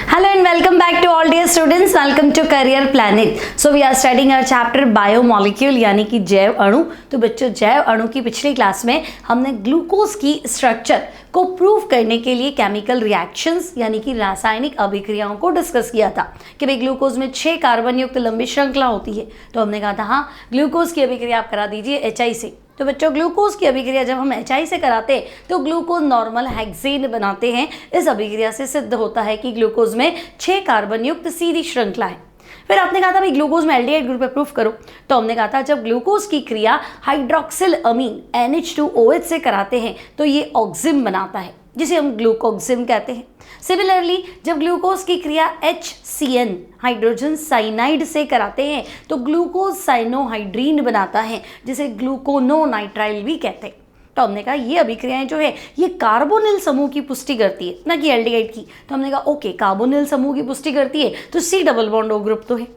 Hello and welcome back to all dear students. Welcome to Career Planet. So we are studying our chapter Biomolecule यानी कि जैव अणु. तो बच्चों जैव अणु की पिछली क्लास में हमने ग्लूकोज की स्ट्रक्चर को प्रूव करने के लिए केमिकल रिएक्शंस यानी कि रासायनिक अभिक्रियाओं को डिस्कस किया था कि भाई ग्लूकोज में 6 कार्बन युक्त लंबी श्रृंखला होती है. तो हमने कहा था हाँ ग्लूकोज की अभिक्रिया आप करा दीजिए HI से. तो बच्चों ग्लूकोज की अभिक्रिया जब हम HI से कराते हैं तो ग्लूकोज नॉर्मल हेक्सेन बनाते हैं. इस अभिक्रिया से सिद्ध होता है कि ग्लूकोज में 6 कार्बन युक्त सीधी श्रृंखला है. फिर आपने कहा था भाई ग्लूकोज में एल्डिहाइड ग्रुप पे प्रूफ करो. तो हमने कहा था जब ग्लूकोज की क्रिया हाइड्रोक्सिल अमीन NH2OH से कराते हैं तो ये ऑक्सिम बनाता है जिसे हम ग्लूकोक्सिम कहते हैं. सिमिलरली जब ग्लूकोज की क्रिया HCN हाइड्रोजन साइनाइड से कराते हैं तो ग्लूकोज साइनोहाइड्रीन बनाता है जिसे ग्लूकोनोनाइट्राइल भी कहते हैं. तो हमने कहा ये अभिक्रियाएं जो है ये कार्बोनिल समूह की पुष्टि करती है ना कि एल्डिहाइड की. तो हमने कहा ओके कार्बोनिल समूह की पुष्टि करती है तो C double bond O group तो है.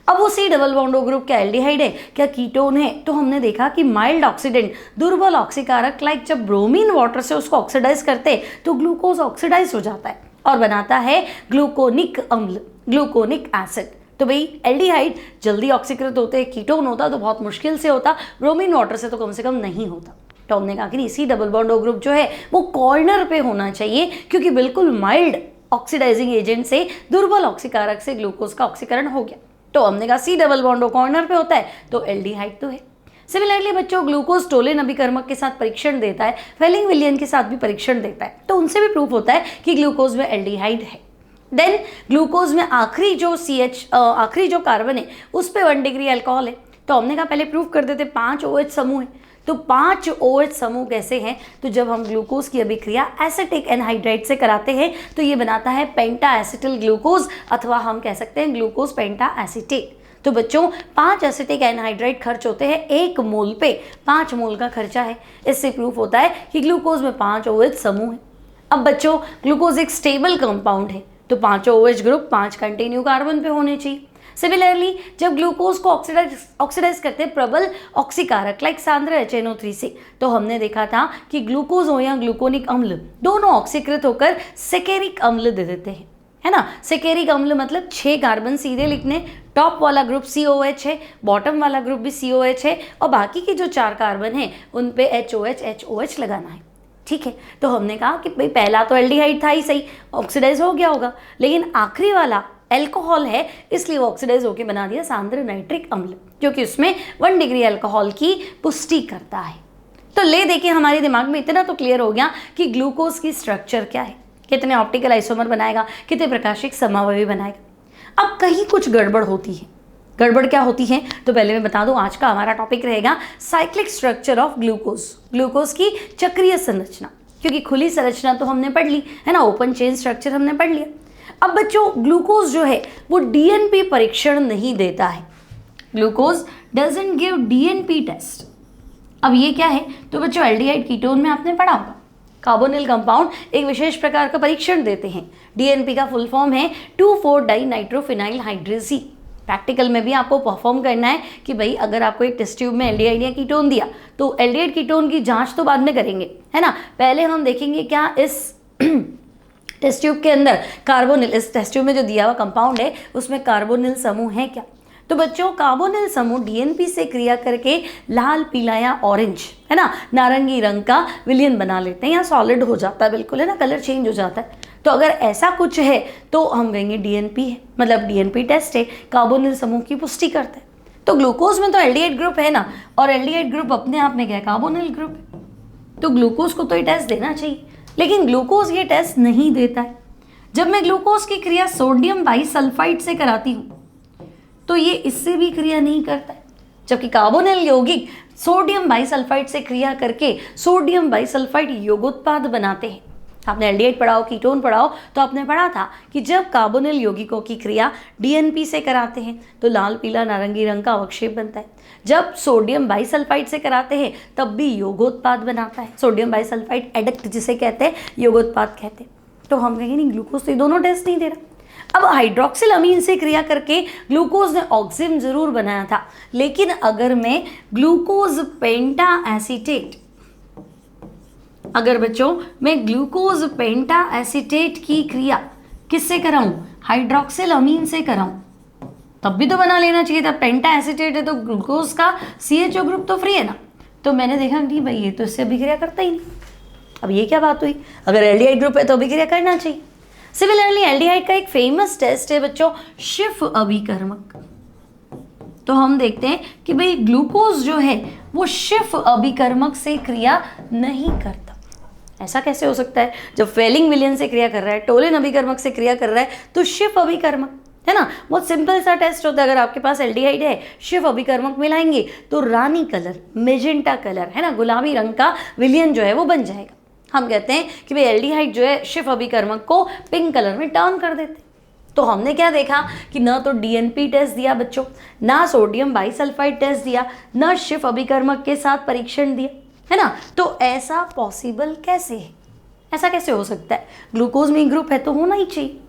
अब वो C double bond O group क्या एल्डिहाइड है क्या कीटोन है. तो हमने देखा कि माइल्ड ऑक्सीडेंट दुर्बल ऑक्सीकारक लाइक जब ब्रोमीन वाटर से उसको ऑक्सीडाइज करते तो ग्लूकोज ऑक्सीडाइज हो जाता है और बनाता है ग्लूकोनिक अम्ल ग्लूकोनिक एसिड. तो भाई एल्डिहाइड जल्दी ऑक्सीकृत होते हैं, कीटोन होता तो बहुत मुश्किल से होता, ब्रोमीन वाटर से तो कम से कम नहीं होता. तो हमने कहा कि C double bond O group जो है वो कॉर्नर पे होना चाहिए क्योंकि बिल्कुल माइल्ड ऑक्सीडाइजिंग एजेंट से दुर्बल ऑक्सीकारक से ग्लूकोज का ऑक्सीकरण हो गया. तो हमने कहा C double bond O corner पे होता है तो एल्डिहाइड तो है. सिमिलरली बच्चों ग्लूकोज टोलिन अभिकर्मक के साथ परीक्षण देता है, फेलिंग विलियन के साथ भी परीक्षण देता है तो उनसे भी प्रूफ होता है कि ग्लूकोज में एल्डिहाइड है. देन ग्लूकोज में आखिरी जो कार्बन है उस पे 1 डिग्री अल्कोहल है. तो हमने कहा पहले प्रूफ कर देते 5 OH समूह है. तो 5 OH समूह कैसे हैं तो जब हम ग्लूकोज की अभिक्रिया एसिटिक एनहाइड्राइड से कराते हैं तो ये बनाता है पेंटा एसिटिल ग्लूकोज अथवा हम कह सकते हैं ग्लूकोज पेंटा एसिटेट. तो बच्चों 5 एसिटिक एनहाइड्राइड खर्च होते हैं 1 मोल पे 5 मोल का खर्चा है. इससे प्रूफ होता है कि ग्लूकोज में 5 OH समूह है. अब बच्चों ग्लूकोज एक स्टेबल कंपाउंड है तो 5 OH ग्रुप 5 कंटिन्यू कार्बन पे होने चाहिए. सिमिलरली जब ग्लूकोज को ऑक्सीडाइज करते हैं प्रबल ऑक्सीकारक लाइक सांद्र HNO3 से तो हमने देखा था कि ग्लूकोज हो या ग्लूकोनिक अम्ल दोनों ऑक्सीकृत होकर सेकेरिक अम्ल दे देते हैं, है ना. सेकेरिक अम्ल मतलब 6 कार्बन सीधे लिखने, टॉप वाला ग्रुप COH है, बॉटम वाला ग्रुप भी COH है और बाकी के जो 4 कार्बन हैं उन पे HOH लगाना है. ठीक है. तो हमने कहा कि भाई पहला तो एल्डिहाइड था ही सही, ऑक्सीडाइज हो गया होगा, लेकिन आखिरी वाला अल्कोहल है इसलिए वो ऑक्सीडाइज होकर बना दिया सांद्र नाइट्रिक अम्ल क्योंकि उसमें 1 डिग्री अल्कोहल की पुष्टि करता है. तो ले देखिए हमारे दिमाग में इतना तो क्लियर हो गया कि ग्लूकोज की स्ट्रक्चर क्या है, कितने ऑप्टिकल आइसोमर बनाएगा, कितने प्रकाशिक समावयवी बनाएगा. अब कहीं कुछ गड़बड़ होती है. गड़बड़ क्या होती है तो पहले मैं बता दूं आज का हमारा टॉपिक रहेगा cyclic structure of glucose. Glucose की चक्रीय संरचना, क्योंकि खुली संरचना तो हमने पढ़ ली है ना, ओपन चेन स्ट्रक्चर हमने पढ़ लिया. अब बच्चों ग्लूकोज जो है वो DNP परीक्षण नहीं देता है. Glucose doesn't give DNP test. अब ये क्या है तो बच्चों एल्डिहाइड कीटोन में आपने पढ़ा होगा कार्बोनिल कंपाउंड एक विशेष प्रकार का परीक्षण देते हैं. DNP का फुल फॉर्म है 2,4-डाइनाइट्रोफिनाइल हाइड्रेसी. प्रैक्टिकल में भी आपको परफॉर्म करना है कि भाई अगर आपको एक टेस्ट ट्यूब में एल्डिहाइड या कीटोन दिया तो एल्डिहाइड कीटोन की जांच तो बाद में करेंगे, है ना. पहले हम देखेंगे क्या इस टेस्ट ट्यूब के अंदर कार्बोनिल, इस टेस्ट ट्यूब में जो दिया हुआ कंपाउंड है उसमें कार्बोनिल समूह है क्या. तो बच्चों कार्बोनिल समूह DNP से क्रिया करके लाल पीला या ऑरेंज, है ना, नारंगी रंग का विलियन बना लेते हैं या सॉलिड हो जाता है बिल्कुल, है ना, कलर चेंज हो जाता है. तो अगर ऐसा कुछ है तो हम कहेंगे DNP है, मतलब DNP टेस्ट है, कार्बोनिल समूह की पुष्टि करता है. तो ग्लूकोज में तो एल्डिहाइड ग्रुप है ना और एल्डिहाइड ग्रुप अपने आप में क्या है कार्बोनिल ग्रुप है. तो ग्लूकोज को तो ये टेस्ट देना चाहिए लेकिन ग्लूकोज ये टेस्ट नहीं देता है. जब मैं ग्लूकोज की क्रिया सोडियम बाइसल्फाइड से कराती हूँ तो ये इससे भी क्रिया नहीं करता है, जबकि कार्बोनिल यौगिक सोडियम बाइसल्फाइड से क्रिया करके सोडियम बाइसल्फाइड यौगोत्पाद बनाते हैं. आपने एल्डिहाइड पढ़ाओ कीटोन पढ़ाओ तो आपने पढ़ा था कि जब कार्बोनिल यौगिकों की क्रिया DNP से कराते हैं तो लाल पीला नारंगी रंग का अवक्षेप बनता है. जब सोडियम बाइसल्फाइड से कराते हैं तब भी यौगोत्पाद बनाता है. सोडियम बाइसल्फाइड एडक्ट जिसे कहते हैं यौगोत्पाद कहते हैं. तो हम कहेंगे नहीं ग्लूकोज तो ये दोनों टेस्ट नहीं दे रहा. अब हाइड्रोक्सिल अमीन से क्रिया करके ग्लूकोज ने ऑक्सिम जरूर बनाया था, लेकिन अगर मैं ग्लूकोज पेंटा एसीटेट अगर बच्चों मैं ग्लूकोज पेंटा एसीटेट की क्रिया किससे कराऊं, हाइड्रोक्सिल अमीन से कराऊं, तब भी तो बना लेना चाहिए था। पेंटा एसीटेट है तो ग्लूकोज का CHO ग्रुप तो फ्री है ना। तो मैंने देखा नहीं भाई ये तो इससे अभिक्रिया करता ही नहीं। अब ये क्या बात हुई, अगर एल्डिहाइड ग्रुप है तो अभिक्रिया करना चाहिए। सिमिलरली एल्डिहाइड का एक फेमस टेस्ट है बच्चों, शिफ अभिकर्मक। तो हम देखते हैं कि भाई ग्लूकोज जो है वो शिफ अभिकर्मक से क्रिया नहीं करता। ऐसा कैसे हो सकता है, जब फेलिंग विलियन से क्रिया कर रहा है, टोलिन अभिकर्मक से क्रिया कर रहा है, तो शिफ अभिकर्मक है ना। बहुत सिंपल सा टेस्ट होता है। अगर आपके पास एल्डिहाइड है, शिफ अभिकर्मक मिलाएंगे तो रानी कलर, मेजेंटा कलर है ना, गुलाबी रंग का विलियन जो है वो बन जाएगा। हम कहते हैं कि भाई एल्डिहाइड जो है शिफ अभिकर्मक को पिंक कलर में टर्न कर देते। तो हमने क्या देखा कि ना तो DNP टेस्ट दिया बच्चों, ना सोडियम बाइसल्फाइड टेस्ट दिया, ना शिफ अभिकर्मक के साथ परीक्षण दिया, है ना। तो ऐसा पॉसिबल कैसे है, ऐसा कैसे हो सकता है, ग्लूकोज में ग्रुप है तो होना ही चाहिए।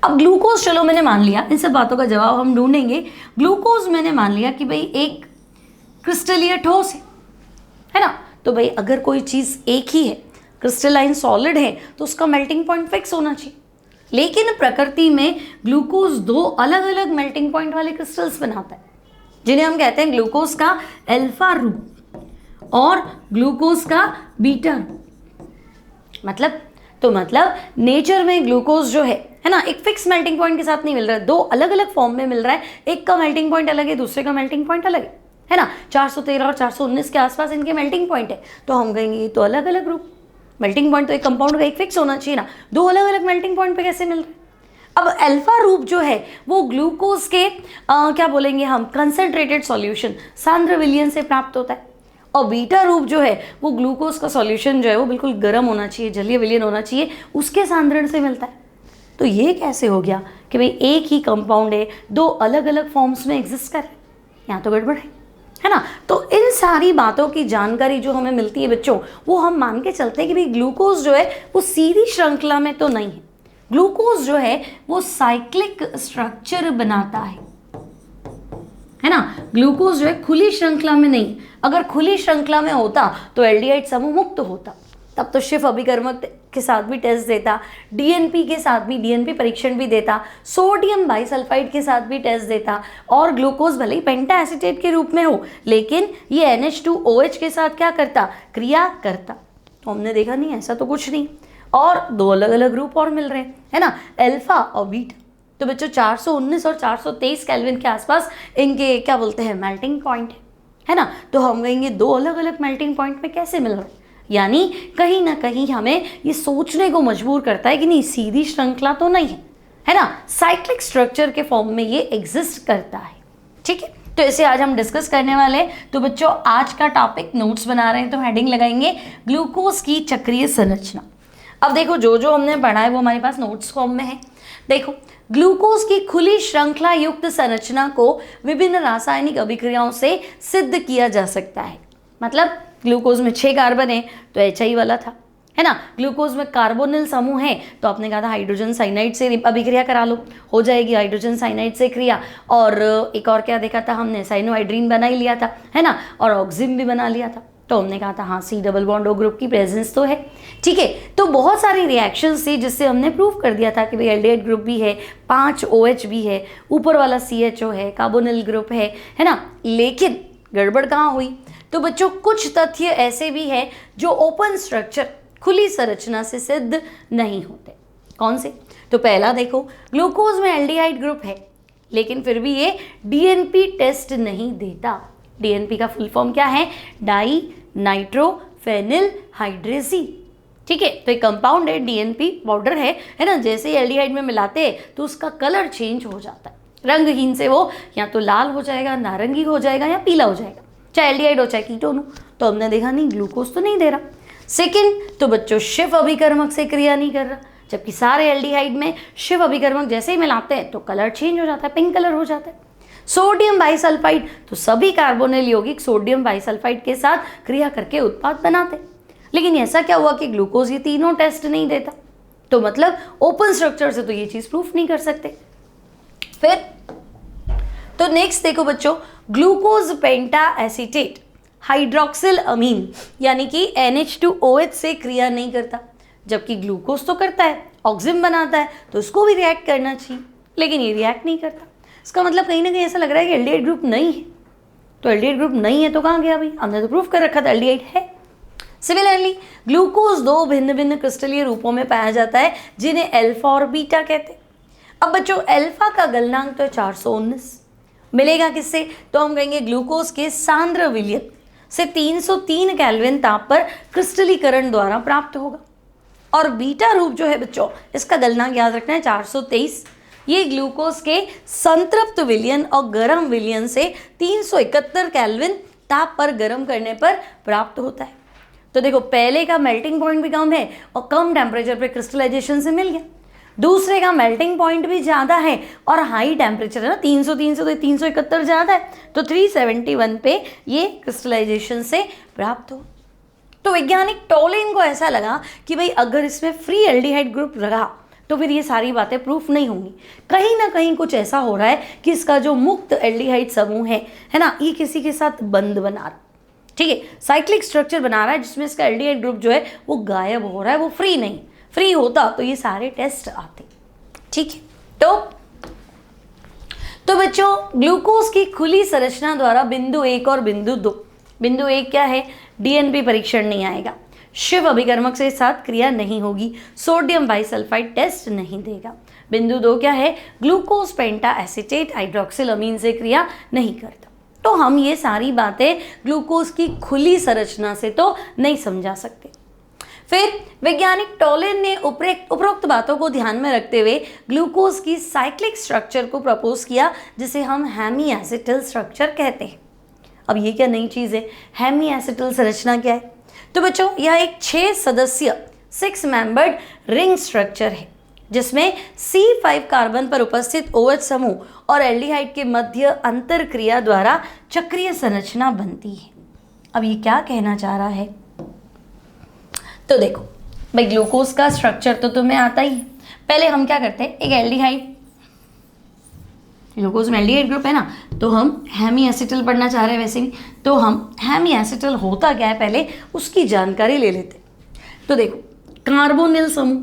अब ग्लूकोज चलो मैंने मान लिया, इन सब बातों का जवाब हम ढूंढेंगे। ग्लूकोज मैंने मान लिया कि भाई एक क्रिस्टलीय ठोस है ना। तो भाई अगर कोई चीज़ एक ही है, क्रिस्टलाइन सॉलिड है, तो उसका मेल्टिंग पॉइंट फिक्स होना चाहिए। लेकिन प्रकृति में ग्लूकोज दो अलग अलग मेल्टिंग पॉइंट वाले क्रिस्टल्स बनाता है, जिन्हें हम कहते हैं ग्लूकोज का अल्फा रूप और ग्लूकोज का बीटा रूप। मतलब नेचर में ग्लूकोज जो है ना, एक फिक्स मेल्टिंग पॉइंट के साथ नहीं मिल रहा है, दो अलग अलग फॉर्म में मिल रहा है। एक का मेल्टिंग पॉइंट अलग है, दूसरे का मेल्टिंग पॉइंट अलग है ना। 413 और 419 के आसपास इनके मेल्टिंग पॉइंट है। तो हम कहेंगे ये तो अलग अलग ग्रुप, मेल्टिंग पॉइंट तो एक कंपाउंड का एक फिक्स होना चाहिए ना, दो अलग अलग मेल्टिंग पॉइंट पे कैसे मिल रहे हैं। अब अल्फा रूप जो है वो ग्लूकोज के क्या बोलेंगे हम, कंसंट्रेटेड सॉल्यूशन, सांद्र विलयन से प्राप्त होता है। और बीटा रूप जो है वो ग्लूकोज का सॉल्यूशन जो है वो बिल्कुल गर्म होना चाहिए, जलीय विलयन होना चाहिए, उसके सांद्रण से मिलता है। तो ये कैसे हो गया कि भाई एक ही कंपाउंड है, दो अलग अलग फॉर्म्स में एग्जिस्ट कर रहे हैं, यहाँ तो गड़बड़ है ना। तो इन सारी बातों की जानकारी जो हमें मिलती है बच्चों, वो हम मान के चलते हैं कि भाई ग्लूकोज जो है वो सीधी श्रृंखला में तो नहीं है, ग्लूकोज जो है वो साइक्लिक स्ट्रक्चर बनाता है ना। ग्लूकोज जो है खुली श्रृंखला में नहीं, अगर खुली श्रृंखला में होता तो एल्डिहाइड समूह मुक्त होता, तब तो शिफ अभिकर्मक के साथ भी टेस्ट देता, DNP के साथ भी DNP परीक्षण भी देता, सोडियम बाइसल्फाइड के साथ भी टेस्ट देता, और ग्लूकोज भले ही पेंटा एसीटेट के रूप में हो लेकिन ये NH2OH के साथ क्या करता, क्रिया करता। तो हमने देखा नहीं ऐसा तो कुछ नहीं, और दो अलग अलग ग्रुप और मिल रहे हैं, है ना, अल्फा और बीटा। तो बच्चों 419 और 423 केल्विन के आसपास इनके क्या बोलते हैं, मेल्टिंग पॉइंट है ना। तो हम कहेंगे दो अलग अलग मेल्टिंग पॉइंट में कैसे मिल रहे हैं, यानी कहीं ना कहीं हमें ये सोचने को मजबूर करता है कि नहीं सीधी श्रृंखला तो नहीं है ना, साइक्लिक स्ट्रक्चर के फॉर्म में ये एग्जिस्ट करता है। ठीक है, तो इसे आज हम डिस्कस करने वाले हैं। तो बच्चों आज का टॉपिक नोट्स बना रहे हैं तो हेडिंग लगाएंगे ग्लूकोज की चक्रीय संरचना। अब देखो जो जो हमने पढ़ा है वो हमारे पास नोट्स फॉर्म में है। देखो ग्लूकोज की खुली श्रृंखला युक्त संरचना को विभिन्न रासायनिक अभिक्रियाओं से सिद्ध किया जा सकता है। मतलब ग्लूकोज में 6 कार्बन है तो HI वाला था, है ना। ग्लूकोज में कार्बोनिल समूह है तो आपने कहा था हाइड्रोजन साइनाइड से अभिक्रिया करा लो, हो जाएगी हाइड्रोजन साइनाइड से क्रिया। और एक और क्या देखा था हमने, साइनोहाइड्रीन बना ही लिया था, है ना, और ऑक्सिम भी बना लिया था। तो हमने कहा था हाँ C double bond O group की प्रेजेंस तो है। ठीक है, तो बहुत सारी रिएक्शंस थी जिससे हमने प्रूव कर दिया था कि भाई एल्डिहाइड ग्रुप भी है, 5 OH भी है, ऊपर वाला CHO है, कार्बोनिल ग्रुप है ना। लेकिन गड़बड़ कहाँ हुई, तो बच्चों कुछ तथ्य ऐसे भी हैं जो ओपन स्ट्रक्चर, खुली संरचना से सिद्ध नहीं होते। कौन से, तो पहला देखो ग्लूकोज में एल्डिहाइड ग्रुप है लेकिन फिर भी ये DNP टेस्ट नहीं देता। DNP का फुल फॉर्म क्या है, डाई नाइट्रोफेनिल हाइड्रेसी। ठीक है, तो एक कंपाउंड है, DNP पाउडर है ना। जैसे ही एल्डिहाइड में मिलाते हैं तो उसका कलर चेंज हो जाता है, रंगहीन से वो या तो लाल हो जाएगा, नारंगी हो जाएगा या पीला हो जाएगा, चाहे एल्डिहाइड हो चाहे कीटोन हो। तो हमने देखा नहीं ग्लूकोज तो नहीं दे रहा। सेकंड, तो बच्चों शिफ अभिकर्मक से क्रिया नहीं कर रहा, जबकि सारे एल्डिहाइड में शिफ अभिकर्मक जैसे ही मिलाते हैं तो कलर चेंज हो जाता है, पिंक कलर हो जाता है। सोडियम बाइसल्फाइड, तो सभी कार्बोनिल यौगिक सोडियम बाइसल्फाइड के साथ क्रिया करके उत्पाद बनाते, लेकिन ऐसा क्या हुआ कि ग्लूकोज ये तीनों टेस्ट नहीं देता। तो मतलब ओपन स्ट्रक्चर से तो ये चीज प्रूफ नहीं कर सकते। फिर तो नेक्स्ट देखो बच्चों, ग्लूकोज पेंटा एसीटेट हाइड्रोक्सिल अमीन यानी कि NH2OH से क्रिया नहीं करता, जबकि ग्लूकोज तो करता है ऑक्सिजन बनाता है तो उसको भी रिएक्ट करना चाहिए, लेकिन ये रिएक्ट नहीं करता। इसका मतलब कहीं ना कहीं ऐसा लग रहा है कि एल्डिहाइड ग्रुप नहीं है। तो एल्डिहाइड ग्रुप नहीं है तो कहाँ गया भाई, हमने तो प्रूफ कर रखा था एल्डिहाइड है। सिमिलरली ग्लूकोज 2 भिन्न भिन्न क्रिस्टलीय रूपों में पाया जाता है जिन्हें अल्फा और बीटा कहते हैं। अब बच्चों अल्फा का गलनांक तो 419 मिलेगा किससे, तो हम कहेंगे ग्लूकोज के सांद्र विलयन से 303 केल्विन ताप पर क्रिस्टलीकरण द्वारा प्राप्त होगा। और बीटा रूप जो है बच्चों, इसका गलनांक याद रखना है 423। ये ग्लूकोज के संतृप्त विलयन और गर्म विलयन से 371 केल्विन ताप पर गर्म करने पर प्राप्त होता है। तो देखो पहले का मेल्टिंग पॉइंट भी कम है और कम टेम्परेचर पे क्रिस्टलाइजेशन से मिल गया। दूसरे का मेल्टिंग पॉइंट भी ज़्यादा है और हाई टेम्परेचर है ना, 300 तो 371 ज़्यादा है, तो 371 पे ये क्रिस्टलाइजेशन से प्राप्त हो। तो वैज्ञानिक टोलेन को ऐसा लगा कि भाई अगर इसमें फ्री एल्डिहाइड ग्रुप रहा तो फिर ये सारी बातें प्रूफ नहीं होंगी। कहीं ना कहीं कुछ ऐसा हो रहा है कि इसका जो मुक्त एल्डिहाइड समूह है ना, ये किसी के साथ बंध बना रहा, ठीक है, साइक्लिक स्ट्रक्चर बना रहा है जिसमें इसका एल्डिहाइड ग्रुप जो है वो गायब हो रहा है, वो फ्री नहीं। फ्री होता तो ये सारे टेस्ट आते, ठीक है। तो बच्चों ग्लूकोज की खुली संरचना द्वारा बिंदु 1 और बिंदु 2, बिंदु 1 क्या है, डीएनपी परीक्षण नहीं आएगा, शिव अभिकर्मक से साथ क्रिया नहीं होगी, सोडियम बाइसल्फाइड टेस्ट नहीं देगा। बिंदु 2 क्या है, ग्लूकोज पेंटा एसिटेट हाइड्रोक्सिल अमीन से क्रिया नहीं करता। तो हम ये सारी बातें ग्लूकोज की खुली संरचना से तो नहीं समझा सकते। फिर वैज्ञानिक टोलेन ने उपरोक्त बातों को ध्यान में रखते हुए ग्लूकोज की साइक्लिक स्ट्रक्चर को प्रपोज किया जिसे हम हेमी एसिटल स्ट्रक्चर कहते हैं। अब ये क्या नई चीज़ है, हेमी एसिटल संरचना क्या है, तो बच्चों यह एक 6 सदस्य 6 मेंबर्ड रिंग स्ट्रक्चर है जिसमें C5 कार्बन पर उपस्थित OH समूह और एल्डिहाइड के मध्य अंतर क्रिया द्वारा चक्रीय संरचना बनती है। अब ये क्या कहना चाह रहा है, तो देखो भाई ग्लूकोज का स्ट्रक्चर तो तुम्हें आता ही है। पहले हम क्या करते हैं, एक एल्डिहाइड, ग्लूकोज में एल्डिहाइड ग्रुप है ना, तो हम हेमी एसिटल पढ़ना चाह रहे हैं वैसे भी, तो हम हेमी एसिटल होता क्या है पहले उसकी जानकारी ले लेते। तो देखो कार्बोनिल समूह,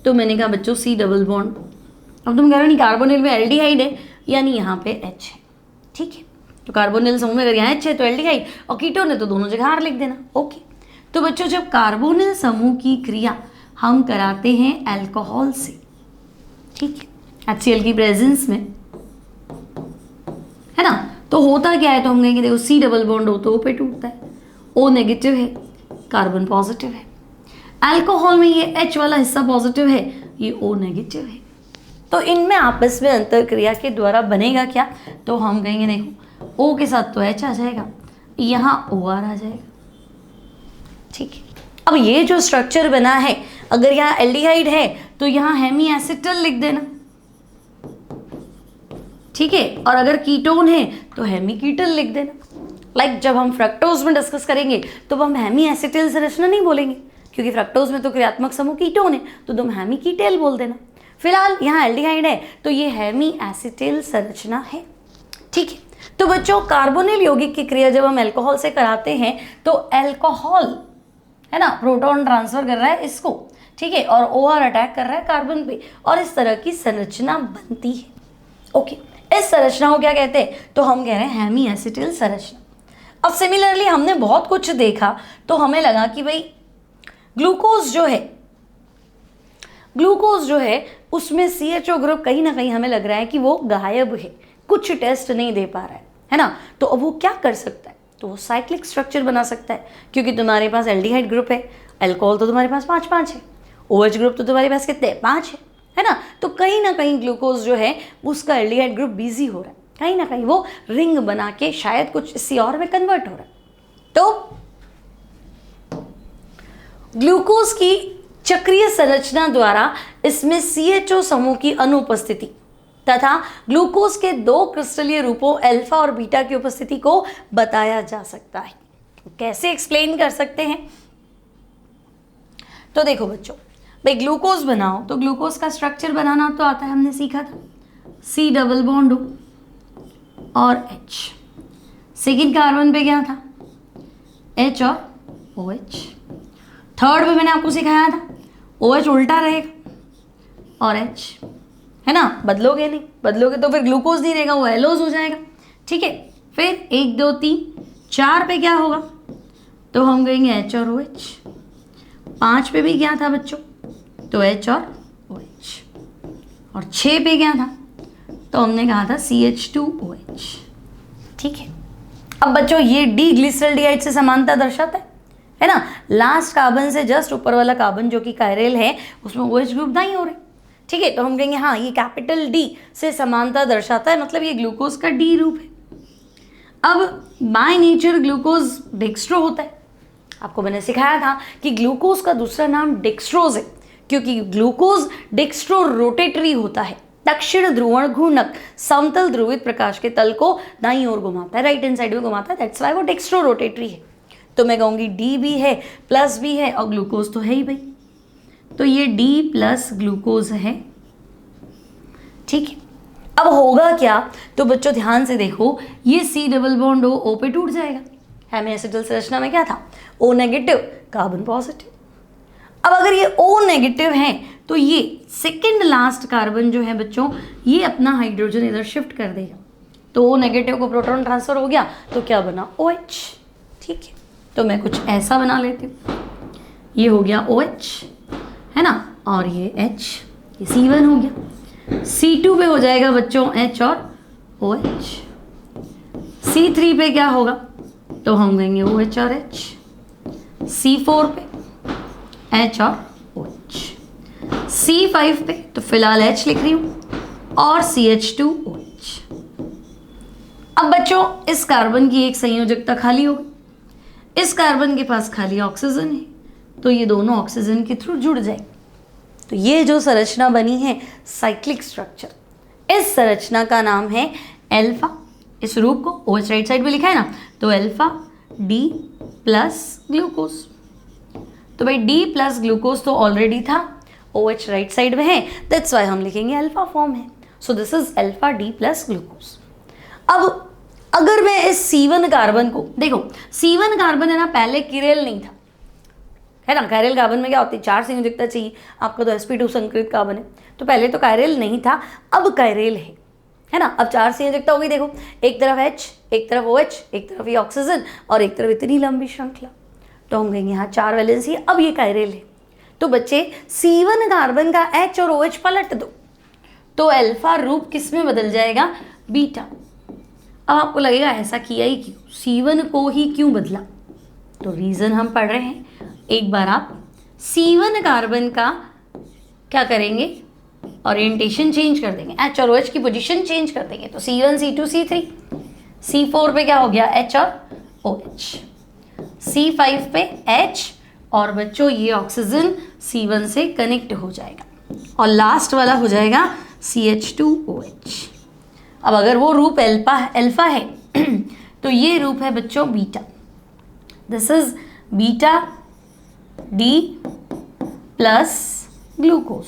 तो मैंने कहा बच्चों C डबल बॉन्ड, अब तुम कह रहे हो नहीं कार्बोनिल में एल्डिहाइड है यानी यहाँ पे H है, ठीक है। तो कार्बोनिल समूह में अगर यहाँ H है तो एल्डिहाइड और कीटोन है तो दोनों जगह R लिख देना, ओके। तो बच्चों जब कार्बोनिल समूह की क्रिया हम कराते हैं अल्कोहल से, ठीक है, HCl की प्रेजेंस में, है ना, तो होता क्या है, तो हम कहेंगे देखो C डबल बॉन्ड हो तो O पे टूटता है, O नेगेटिव है, कार्बन पॉजिटिव है। अल्कोहल में ये H वाला हिस्सा पॉजिटिव है, ये O नेगेटिव है। तो इनमें आपस में अंतर क्रिया के द्वारा बनेगा क्या, तो हम कहेंगे देखो O के साथ तो H आ जाएगा, यहाँ OR आ जाएगा, ठीक है। अब ये जो स्ट्रक्चर बना है, अगर यहाँ एल्डिहाइड है तो यहाँ हेमी एसिटल लिख देना, ठीक है, और अगर कीटोन है तो हेमी कीटल लिख देना। लाइक जब हम फ्रक्टोज में डिस्कस करेंगे तो हम हेमी एसिटिल संरचना नहीं बोलेंगे क्योंकि फ्रक्टोज में तो क्रियात्मक समूह कीटोन है, तो तुम हेमी कीटेल बोल देना। फिलहाल यहाँ एल्डिहाइड है तो ये हेमी एसिटिल संरचना है, ठीक है। तो बच्चों कार्बोनिल यौगिक की क्रिया जब हम अल्कोहल से कराते हैं तो अल्कोहल है ना प्रोटॉन ट्रांसफर कर रहा है इसको, ठीक है, और OR अटैक कर रहा है कार्बन पे और इस तरह की संरचना बनती है, ओके। इस संरचना को क्या कहते हैं, तो हम कह रहे हैं हेमी एसिटिल संरचना। अब सिमिलरली हमने बहुत कुछ देखा तो हमें लगा कि भाई ग्लूकोज जो है उसमें CHO ग्रुप कहीं ना कहीं हमें लग रहा है कि वो गायब है, कुछ टेस्ट नहीं दे पा रहा है ना, तो अब वो क्या कर सकता है, तो वो साइक्लिक स्ट्रक्चर बना सकता है क्योंकि तुम्हारे पास एल्डिहाइड ग्रुप है, अल्कोहल तो तुम्हारे पास 5 है, OH ग्रुप तो तुम्हारे पास कितने 5 है ना, तो कहीं ना कहीं ग्लूकोज जो है उसका एल्डिहाइड ग्रुप बिजी हो रहा है, कहीं ना कहीं वो रिंग बना के शायद कुछ इसी और में कन्वर्ट हो रहा है। तो ग्लूकोज की चक्रीय संरचना द्वारा इसमें CHO समूह की अनुपस्थिति तथा ग्लूकोज के 2 क्रिस्टलीय रूपों अल्फा और बीटा की उपस्थिति को बताया जा सकता है। कैसे एक्सप्लेन कर सकते हैं, तो देखो बच्चों भाई ग्लूकोज बनाओ तो ग्लूकोज का स्ट्रक्चर बनाना तो आता है, हमने सीखा था, C डबल बॉन्ड और H, सेकेंड कार्बन पे क्या था H और OH, थर्ड पे मैंने आपको सिखाया था OH उल्टा रहेगा, और H, है ना, बदलोगे नहीं, बदलोगे तो फिर ग्लूकोज नहीं रहेगा, वो एलोज हो जाएगा। ठीक है, फिर 1 2 3 4 पे क्या होगा, तो हम कहेंगे H और OH। 5 पे भी क्या था बच्चों, तो H और OH। और 6 पे क्या था, तो हमने कहा था CH2OH। ठीक है, अब बच्चों ये डी ग्लिसरल्डिहाइड से समानता दर्शाता है ना, लास्ट कार्बन से जस्ट ऊपर वाला कार्बन जो कि कायरेल है उसमें OH ग्रुप नहीं हो रहे। ठीक है, तो हम कहेंगे हाँ ये कैपिटल D से समानता दर्शाता है, मतलब ये ग्लूकोज का D रूप है। अब बाय नेचर ग्लूकोज डेक्स्ट्रो होता है। आपको मैंने सिखाया था कि ग्लूकोज का दूसरा नाम डेक्स्ट्रोज है, क्योंकि ग्लूकोज डेक्स्ट्रो रोटेटरी होता है। दक्षिण ध्रुवण घूर्णक समतल ध्रुवित प्रकाश के तल को दाईं ओर घुमाता है, राइट हैंड साइड में घुमाता है, दैट्स व्हाई वो डेक्स्ट्रो रोटेटरी है। तो मैं कहूँगी D भी है, प्लस भी है, और ग्लूकोज तो है ही भाई, तो ये D प्लस ग्लूकोज है। ठीक है, अब होगा क्या, तो बच्चों ध्यान से देखो, ये C डबल बॉन्ड O पे टूट जाएगा। हेमी एसिटल संरचना में क्या था, O नेगेटिव कार्बन पॉजिटिव। अब अगर ये O नेगेटिव है तो ये सेकंड लास्ट कार्बन जो है बच्चों, ये अपना हाइड्रोजन इधर शिफ्ट कर देगा, तो O नेगेटिव को प्रोटॉन ट्रांसफर हो गया, तो क्या बना OH। ठीक है, तो मैं कुछ ऐसा बना लेती हूँ, ये हो गया OH, है ना, और ये H, ये C1 हो गया। C2 पे हो जाएगा बच्चों H और OH। C3 पे क्या होगा, तो हम कहेंगे OH और H। C4 पे H और OH। C5 पे तो फिलहाल H लिख रही हूँ, और CH2OH। अब बच्चों इस कार्बन की एक संयोजकता खाली हो गई, इस कार्बन के पास खाली ऑक्सीजन है, तो ये दोनों ऑक्सीजन के थ्रू जुड़ जाएंगे। तो ये जो संरचना बनी है साइक्लिक स्ट्रक्चर, इस संरचना का नाम है अल्फा। इस रूप को OH राइट साइड पे लिखा है ना, तो अल्फा D प्लस ग्लूकोज। तो भाई D प्लस ग्लूकोज तो ऑलरेडी था, OH राइट साइड में है, दैट्स वाई हम लिखेंगे अल्फा फॉर्म है। So this is alpha D plus glucose. अब अगर मैं इस C1 कार्बन को देखो, C1 कार्बन है ना, पहले किरेल नहीं था, है ना, कायरेल कार्बन में क्या होती है, 4 संयोजकता चाहिए, आपका तो sp2 संकरित कार्बन है, तो पहले तो कायरेल नहीं था, अब कायरेल है ना। अब 4 संयोजकता हो गई, देखो एक तरफ H, एक तरफ OH, एक तरफ ये ऑक्सीजन, और एक तरफ इतनी लंबी श्रृंखला, तो हम कहेंगे यहाँ 4 वैलेंसी, अब ये कायरेल है। तो बच्चे C1 कार्बन का H और OH पलट दो, तो अल्फा रूप किस में बदल जाएगा, बीटा। अब आपको लगेगा ऐसा किया ही क्यों, C1 को ही क्यों बदला, तो रीज़न हम पढ़ रहे हैं। एक बार आप C1 कार्बन का क्या करेंगे, ओरिएंटेशन चेंज कर देंगे, H और OH की पोजीशन चेंज कर देंगे, तो C1 C2 C3, C4 पे क्या हो गया H और OH, C5 पे H, और बच्चों ये ऑक्सीजन C1 से कनेक्ट हो जाएगा, और लास्ट वाला हो जाएगा CH2OH। अब अगर वो रूप अल्फा है तो ये रूप है बच्चों beta, this is beta D plus glucose.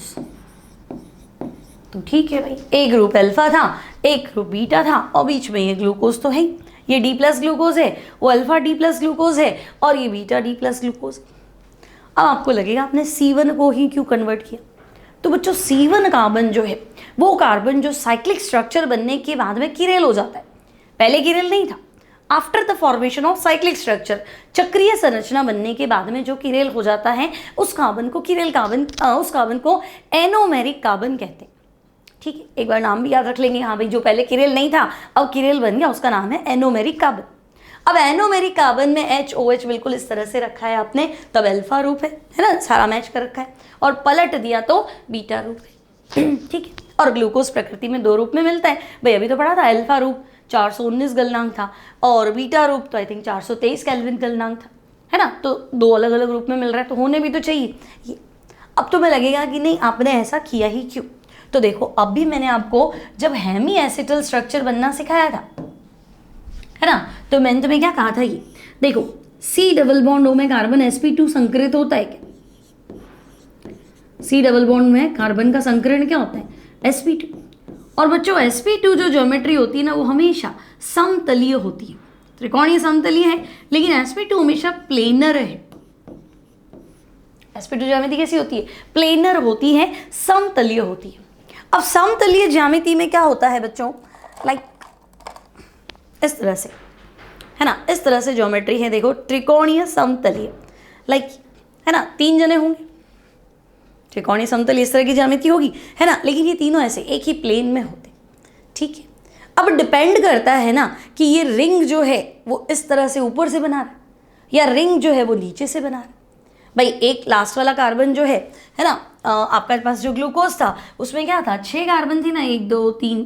तो ठीक है भाई, एक ग्रुप अल्फा था, एक ग्रुप बीटा था, और बीच में ये ग्लूकोज तो है ही, ये D प्लस ग्लूकोज है, वो अल्फा D प्लस ग्लूकोज है, और ये बीटा D प्लस ग्लूकोज। अब आपको लगेगा आपने C1 को ही क्यों कन्वर्ट किया, तो बच्चों C1 कार्बन जो है वो कार्बन जो साइक्लिक स्ट्रक्चर बनने के बाद में किरेल हो जाता है, पहले किरेल नहीं था। After the formation of cyclic structure, चक्रीय संरचना बनने के बाद में जो किरेल हो जाता है उस कार्बन को किरेल कार्बन, उस कार्बन को एनोमेरिक कार्बन कहते हैं। ठीक है, एक बार नाम भी याद रख लेंगे, हाँ भाई जो पहले किरेल नहीं था अब किरेल बन गया, उसका नाम है एनोमेरिक कार्बन। अब एनोमेरिक कार्बन में H OH बिल्कुल इस तरह से रखा है आपने, तब अल्फा रूप है ना, सारा मैच कर रखा है, और पलट दिया तो बीटा रूप है। ठीक है, और ग्लूकोज प्रकृति में 2 रूप में मिलता है भाई, अभी तो पढ़ा था, अल्फा रूप 419 गलनांक था, और बीटा रूप तो आई थिंक 423 केल्विन गलनांक था, है ना, तो 2 अलग अलग रूप में मिल रहा है, तो होने भी तो चाहिए ये। अब तुम्हें लगेगा कि नहीं आपने ऐसा किया ही क्यों, तो देखो अब भी मैंने आपको जब हेमी एसिटल स्ट्रक्चर बनना सिखाया था, है ना, तो मैंने तुम्हें क्या कहा था, ये देखो C डबल बॉन्ड O में कार्बन sp2 संकरित होता है क्या, C डबल बॉन्ड में कार्बन का संकरण क्या होता है sp2, और बच्चों sp2 जो ज्योमेट्री होती है ना वो हमेशा समतलीय होती है, त्रिकोणीय समतलीय है, लेकिन sp2 हमेशा प्लेनर है, sp2 ज्यामिति कैसी होती है? प्लेनर होती है, समतलीय होती है। अब समतलीय ज्यामिति में क्या होता है बच्चों? लाइक इस तरह से, है ना, इस तरह से ज्योमेट्री है, देखो त्रिकोणीय समतलीय, लाइक है ना, 3 जने होंगे, त्रिकोणीय समतलीय इस तरह की ज्यामिति होगी, है ना, लेकिन ये तीनों ऐसे एक ही प्लेन में होते, ठीक है। अब डिपेंड करता है ना कि ये रिंग जो है वो इस तरह से ऊपर से बना रहा है या रिंग जो है वो नीचे से बना रहा है। भाई एक लास्ट वाला कार्बन जो है ना, आपके पास जो ग्लूकोज था उसमें क्या था, 6 कार्बन थी ना, 1 2 3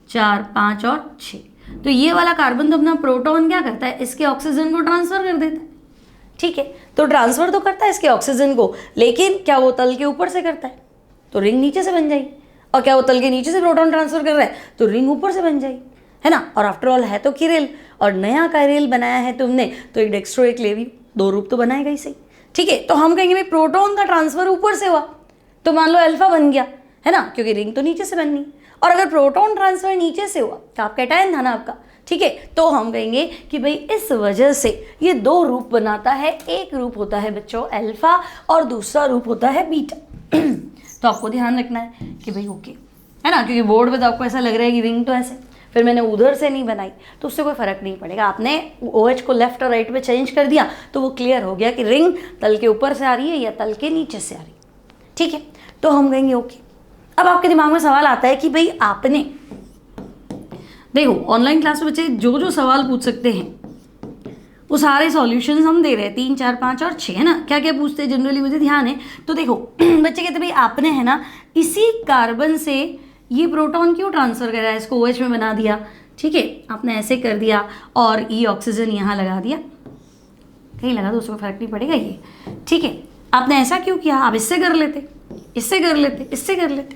4 5 और 6। तो ये वाला कार्बन तो अपना प्रोटॉन क्या करता है, इसके ऑक्सीजन को ट्रांसफर कर देता है, ठीक है। तो ट्रांसफर तो करता है इसके ऑक्सीजन को, लेकिन क्या वो तल के ऊपर से करता है, तो रिंग नीचे से बन जाएगी। और क्या वो तल के नीचे से प्रोटॉन ट्रांसफर कर रहा है, तो रिंग ऊपर से बन जाएगी, है ना। और आफ्टर ऑल है तो कीरेल, और नया कायरेल बनाया है तुमने, तो एक डेक्स्ट्रो एक लेवी, 2 रूप तो बनाएगा ही सही, ठीक है। तो हम कहेंगे भाई प्रोटॉन का ट्रांसफर ऊपर से हुआ, तो मान लो अल्फा बन गया, है ना, क्योंकि रिंग तो नीचे से बननी। और अगर प्रोटॉन ट्रांसफर नीचे से हुआ तो आप कैटायन था ना आपका, ठीक है, तो हम कहेंगे कि भाई इस वजह से ये 2 रूप बनाता है। एक रूप होता है बच्चों अल्फा और दूसरा रूप होता है बीटा। तो आपको ध्यान रखना है कि भाई ओके, है ना, क्योंकि बोर्ड पे तो आपको ऐसा लग रहा है कि रिंग तो ऐसे, फिर मैंने उधर से नहीं बनाई तो उससे कोई फर्क नहीं पड़ेगा। आपने OH को लेफ्ट और राइट में चेंज कर दिया तो वो क्लियर हो गया कि रिंग तल के ऊपर से आ रही है या तल के नीचे से आ रही है, ठीक है। तो हम कहेंगे ओके। अब आपके दिमाग में सवाल आता है कि भाई आपने देखो ऑनलाइन क्लास में बच्चे जो जो सवाल पूछ सकते हैं वो सारे सॉल्यूशंस हम दे रहे हैं, 3 4 5 और 6, है ना। क्या क्या पूछते हैं जनरली मुझे ध्यान है। तो देखो बच्चे कहते भाई आपने, है ना, इसी कार्बन से ये प्रोटॉन क्यों ट्रांसफर करा है, इसको OH में बना दिया, ठीक है, आपने ऐसे कर दिया और ये ऑक्सीजन यहाँ लगा दिया, कहीं लगा तो उसको फर्क नहीं पड़ेगा ये, ठीक है। आपने ऐसा क्यों किया, आप इससे कर लेते, इससे कर लेते, इससे कर लेते,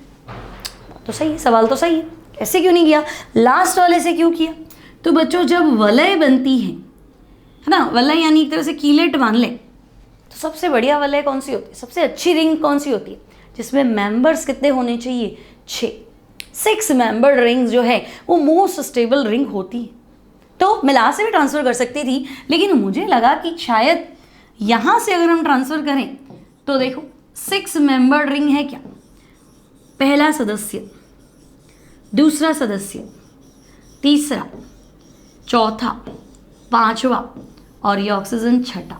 तो सही है, सवाल तो सही है, ऐसे क्यों नहीं किया, लास्ट वाले से क्यों किया। तो बच्चों जब वलय बनती है ना, वलय यानी एक तरह से कीलेट मान ले, तो सबसे बढ़िया वलय कौन सी होती है, सबसे अच्छी रिंग कौन सी होती है, जिसमें मेंबर्स कितने होने चाहिए, 6 मेंबर्ड रिंग जो है वो मोस्ट स्टेबल रिंग होती है। तो मिला से भी ट्रांसफर कर सकती थी, लेकिन मुझे लगा कि शायद यहाँ से अगर हम ट्रांसफर करें तो देखो 6 मेंबर्ड रिंग है क्या, पहला सदस्य, दूसरा सदस्य, तीसरा, चौथा, पांचवा और ये ऑक्सीजन छठा।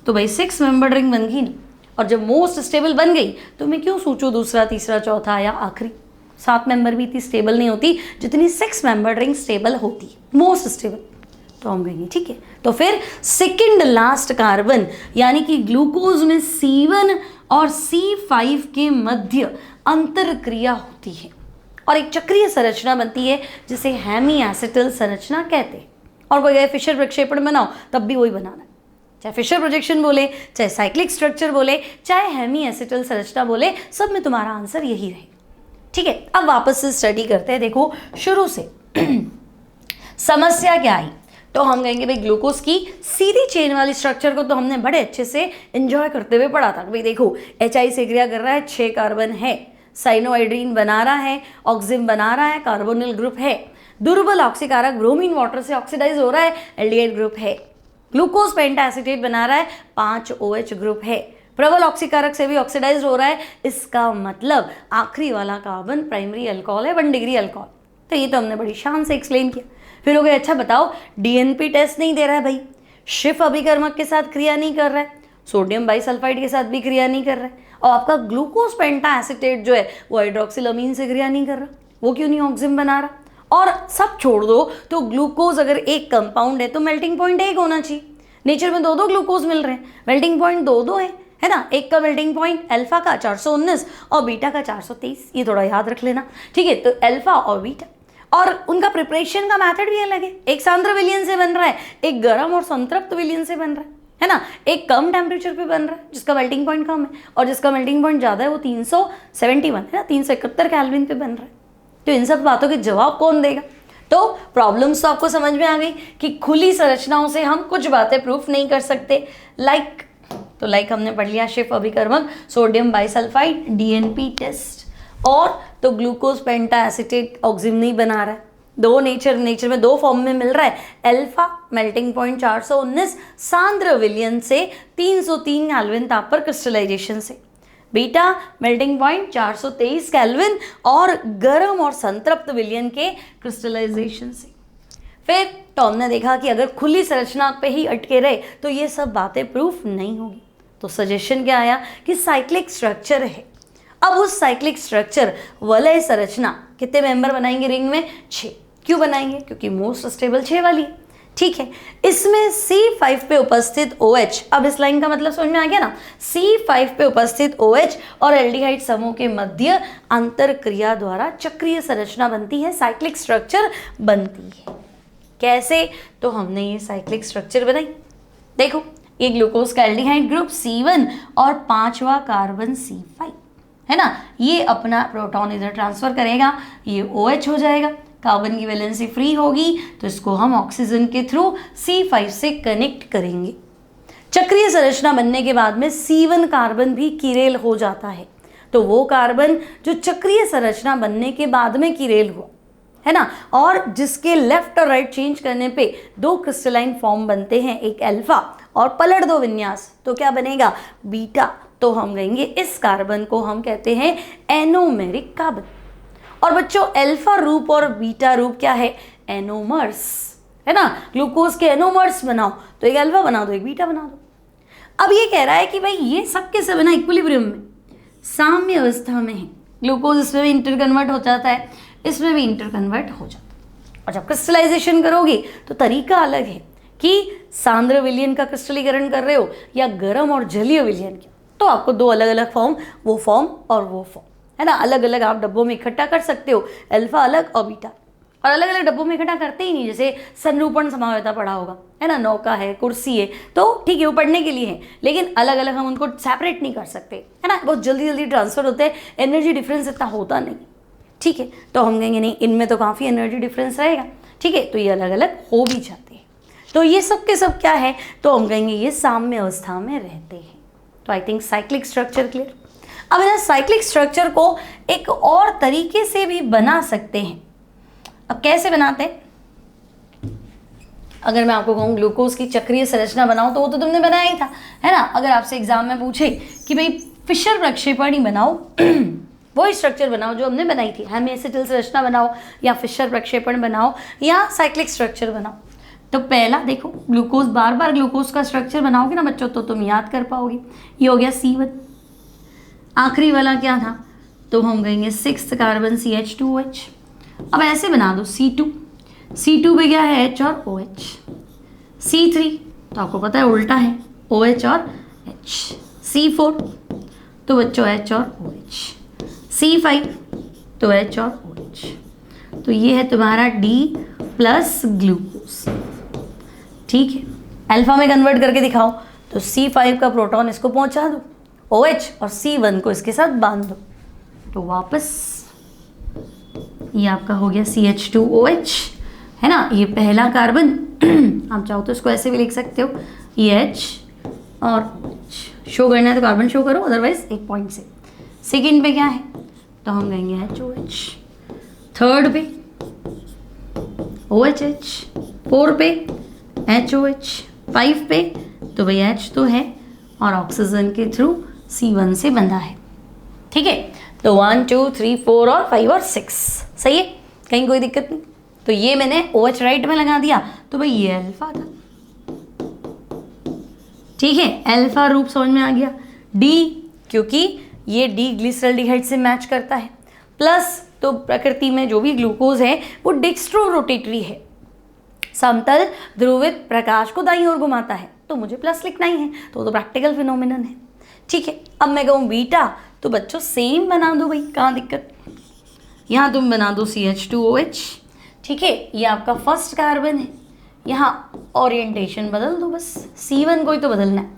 तो भाई 6 मेंबर्ड रिंग बन गई ना, और जब मोस्ट स्टेबल बन गई तो मैं क्यों सोचूं दूसरा, तीसरा, चौथा या आखिरी। 7 मेंबर भी इतनी स्टेबल नहीं होती जितनी 6 मेंबर्ड रिंग स्टेबल होती है, मोस्ट स्टेबल। तो हम कहेंगे ठीक है। तो फिर सेकंड लास्ट कार्बन यानी कि ग्लूकोज में C1 और C5 के मध्य अंतर क्रिया होती है और एक चक्रीय संरचना बनती है जिसे हेमी एसिटल संरचना कहते हैं। और कोई अगर फिशर प्रक्षेपण बनाओ तब भी वही बनाना है, चाहे फिशर प्रोजेक्शन बोले, चाहे साइक्लिक स्ट्रक्चर बोले, चाहे हेमी एसिटल संरचना बोले, सब में तुम्हारा आंसर यही रहेगा, ठीक है। अब वापस से स्टडी करते हैं। देखो शुरू से समस्या क्या आई, तो हम कहेंगे भाई ग्लूकोज की सीधी चेन वाली स्ट्रक्चर को तो हमने बड़े अच्छे से एंजॉय करते हुए पढ़ा था। भाई देखो HI से क्रिया कर रहा है, 6 कार्बन है, साइनोहाइड्रीन बना रहा है, ऑक्सिम बना रहा है, कार्बोनिल ग्रुप है, दुर्बल ऑक्सीकारक ब्रोमीन वाटर से ऑक्सीडाइज हो रहा है, एल्डिहाइड ग्रुप है, ग्लूकोज पेंटा एसीटेट बना रहा है, 5 OH ग्रुप है, प्रबल ऑक्सीकारक से भी ऑक्सीडाइज हो रहा है। इसका मतलब आखिरी वाला कार्बन प्राइमरी अल्कोहल है, 1 डिग्री अल्कोहल। तो ये तो हमने बड़ी शान से एक्सप्लेन किया। फिर हो गया अच्छा बताओ DNP टेस्ट नहीं दे रहा है भाई, शिफ अभिकर्मक के साथ क्रिया नहीं कर रहा है, सोडियम बाइसल्फाइड के साथ भी क्रिया नहीं कर रहा है, और आपका ग्लूकोज पेंटा एसीटेट जो है वो हाइड्रोक्सिलअमीन से क्रिया नहीं कर रहा, वो क्यों नहीं ऑक्सिम बना रहा। और सब छोड़ दो तो ग्लूकोज अगर एक कंपाउंड है तो मेल्टिंग पॉइंट 1 होना चाहिए। नेचर में 2 ग्लूकोज मिल रहे हैं, मेल्टिंग पॉइंट 2 है ना। एक का मेल्टिंग पॉइंट अल्फा का 419 और बीटा का 423, ये थोड़ा याद रख लेना, ठीक है। तो अल्फा और बीटा, और उनका प्रिपरेशन का मेथड भी अलग है। एक सांद्र विलयन से बन रहा है, एक गर्म और संतृप्त विलयन से बन रहा है ना। एक कम टेम्परेचर पे बन रहा है जिसका मेल्टिंग पॉइंट कम है, और जिसका मेल्टिंग पॉइंट ज़्यादा है वो 371 है ना, 371 केल्विन पे बन रहा है। तो इन सब बातों के जवाब कौन देगा। तो प्रॉब्लम्स तो आपको समझ में आ गई कि खुली संरचनाओं से हम कुछ बातें प्रूफ नहीं कर सकते। लाइक हमने पढ़ लिया शिफ अभिकर्मक, सोडियम बाइसल्फाइड, DNP टेस्ट, और तो ग्लूकोज पेंटा एसीटेट ऑक्सिम नहीं बना रहा है, दो नेचर में दो फॉर्म में मिल रहा है। अल्फा मेल्टिंग पॉइंट 419 सांद्र विलयन से 303 केल्विन ताप पर क्रिस्टलाइजेशन से, बीटा मेल्टिंग पॉइंट 423 केल्विन और गर्म और संतृप्त विलयन के क्रिस्टलाइजेशन से। फिर टॉम ने देखा कि अगर खुली संरचना पे ही अटके रहे तो ये सब बातें प्रूफ नहीं होगी, तो सजेशन क्या आया कि साइक्लिक स्ट्रक्चर है। अब उस साइक्लिक स्ट्रक्चर वलय संरचना कितने मेंबर बनाएंगे रिंग में? 6। क्यों बनाएंगे? क्योंकि मोस्ट स्टेबल 6 वाली है। ठीक है, इसमें C5 पे उपस्थित OH, अब इस लाइन का मतलब समझ में आ गया ना, C5 पे उपस्थित OH और एल्डिहाइड समूह के मध्य अंतर क्रिया द्वारा चक्रीय संरचना बनती है, साइक्लिक स्ट्रक्चर बनती है। कैसे? तो हमने ये साइक्लिक स्ट्रक्चर बनाई। देखो, ये ग्लूकोज का एल्डिहाइड ग्रुप C1 और 5वां कार्बन C5 है ना, ये अपना प्रोटॉन इधर ट्रांसफर करेगा, ये OH हो जाएगा, कार्बन की वैलेंसी फ्री होगी, तो इसको हम ऑक्सीजन के थ्रू C5 से कनेक्ट करेंगे। चक्रीय संरचना बनने के बाद में C1 कार्बन भी किरेल हो जाता है, तो वो कार्बन जो चक्रीय संरचना बनने के बाद में किरेल हो, है ना, और जिसके लेफ्ट और राइट चेंज करने पे 2 क्रिस्टलाइन फॉर्म बनते हैं, एक अल्फा और पलट 2 विन्यास, तो क्या बनेगा? बीटा। तो हम कहेंगे इस कार्बन को हम कहते हैं एनोमेरिक कार्बन। और बच्चों, अल्फा रूप और बीटा रूप क्या है? एनोमर्स, है ना। ग्लूकोज के एनोमर्स बनाओ तो एक अल्फा बना दो, एक बीटा बना दो। अब ये कह रहा है कि भाई ये सब के सब है ना इक्विलिब्रियम में, साम्य अवस्था में है। ग्लूकोज इसमें भी इंटर कन्वर्ट हो जाता है, इसमें भी इंटर कन्वर्ट हो जाता है, और जब क्रिस्टलाइजेशन करोगे तो तरीका अलग है कि सांद्र विलयन का क्रिस्टलीकरण कर रहे हो या गर्म और जलीय विलयन का, तो आपको 2 अलग अलग फॉर्म, वो फॉर्म और वो फॉर्म, है ना, अलग अलग आप डब्बों में इकट्ठा कर सकते हो, अल्फा अलग और बीटा। और अलग अलग डब्बों में इकट्ठा करते ही नहीं, जैसे संरूपण समावेता पढ़ा होगा, है ना, नौका है, कुर्सी है, तो ठीक है वो पढ़ने के लिए है, लेकिन अलग अलग हम उनको सेपरेट नहीं कर सकते, है ना, बहुत जल्दी जल्दी ट्रांसफर होते हैं, एनर्जी डिफरेंस इतना होता नहीं। ठीक है, तो हम कहेंगे नहीं, इनमें तो काफ़ी एनर्जी डिफरेंस रहेगा। ठीक है, तो ये अलग अलग हो भी जाते हैं। तो ये सब के सब क्या है? तो हम कहेंगे ये साम्य अवस्था में रहते हैं। तो I think cyclic structure clear. अब इस साइक्लिक स्ट्रक्चर को एक और तरीके से भी बना सकते हैं। अब कैसे बनाते हैं? अगर मैं आपको कहूँ ग्लूकोज की चक्रीय संरचना बनाओ, तो वो तो तुमने बनाया ही था, है ना। अगर आपसे एग्जाम में पूछे कि भाई फिशर प्रक्षेपण ही बनाओ वही स्ट्रक्चर बनाओ जो हमने बनाई थी, हेमिएसिटिल संरचना बनाओ या फिशर प्रक्षेपण बनाओ या साइक्लिक स्ट्रक्चर बनाओ, तो पहला देखो, ग्लूकोज बार बार ग्लूकोज का स्ट्रक्चर बनाओगे ना बच्चों, तो तुम याद कर पाओगे। ये हो गया C1, आखिरी वाला क्या था? तो हम कहेंगे 6th कार्बन CH2OH। अब ऐसे बना दो C2 पे क्या है? H और OH। C3 तो आपको पता है उल्टा है, OH और H। C4 तो बच्चों H और OH। C5 तो H और OH। तो ये है तुम्हारा D प्लस ग्लूकोज। ठीक है, अल्फा में कन्वर्ट करके दिखाओ, तो C5 का प्रोटॉन इसको पहुंचा दो, OH और C1 को इसके साथ बांध दो, तो वापस ये आपका हो गया CH2OH, है ना। ये पहला कार्बन आप चाहो तो इसको ऐसे भी लिख सकते हो, ये H और OH। शो करना है तो कार्बन शो करो, अदरवाइज एक पॉइंट से। सेकेंड पे क्या है? तो हम कहेंगे HOH। थर्ड पे OHH, 4 पे HOH, 5 पे तो भाई H तो है और ऑक्सीजन के थ्रू C1 से बंधा है। ठीक है, तो 1 2 3 4 और 5 और 6 सही है, कहीं कोई दिक्कत नहीं। तो ये मैंने OH राइट में लगा दिया, तो भाई ये अल्फा था। ठीक है, अल्फा रूप समझ में आ गया। D क्योंकि ये D ग्लिसरल्डिहाइड से मैच करता है, प्लस तो प्रकृति में जो भी ग्लूकोज है वो डिक्स्ट्रो रोटेटरी है, समतल ध्रुवित प्रकाश को दाईं ओर घुमाता है, तो मुझे प्लस लिखना ही है, तो प्रैक्टिकल फिनोमिनन है। ठीक है, अब मैं कहूँ बीटा, तो बच्चों सेम बना दो भाई, कहाँ दिक्कत। यहाँ तुम बना दो CH2OH। ठीक है, ये आपका फर्स्ट कार्बन है, यहाँ ओरिएंटेशन बदल दो बस, C1 को ही तो बदलना है।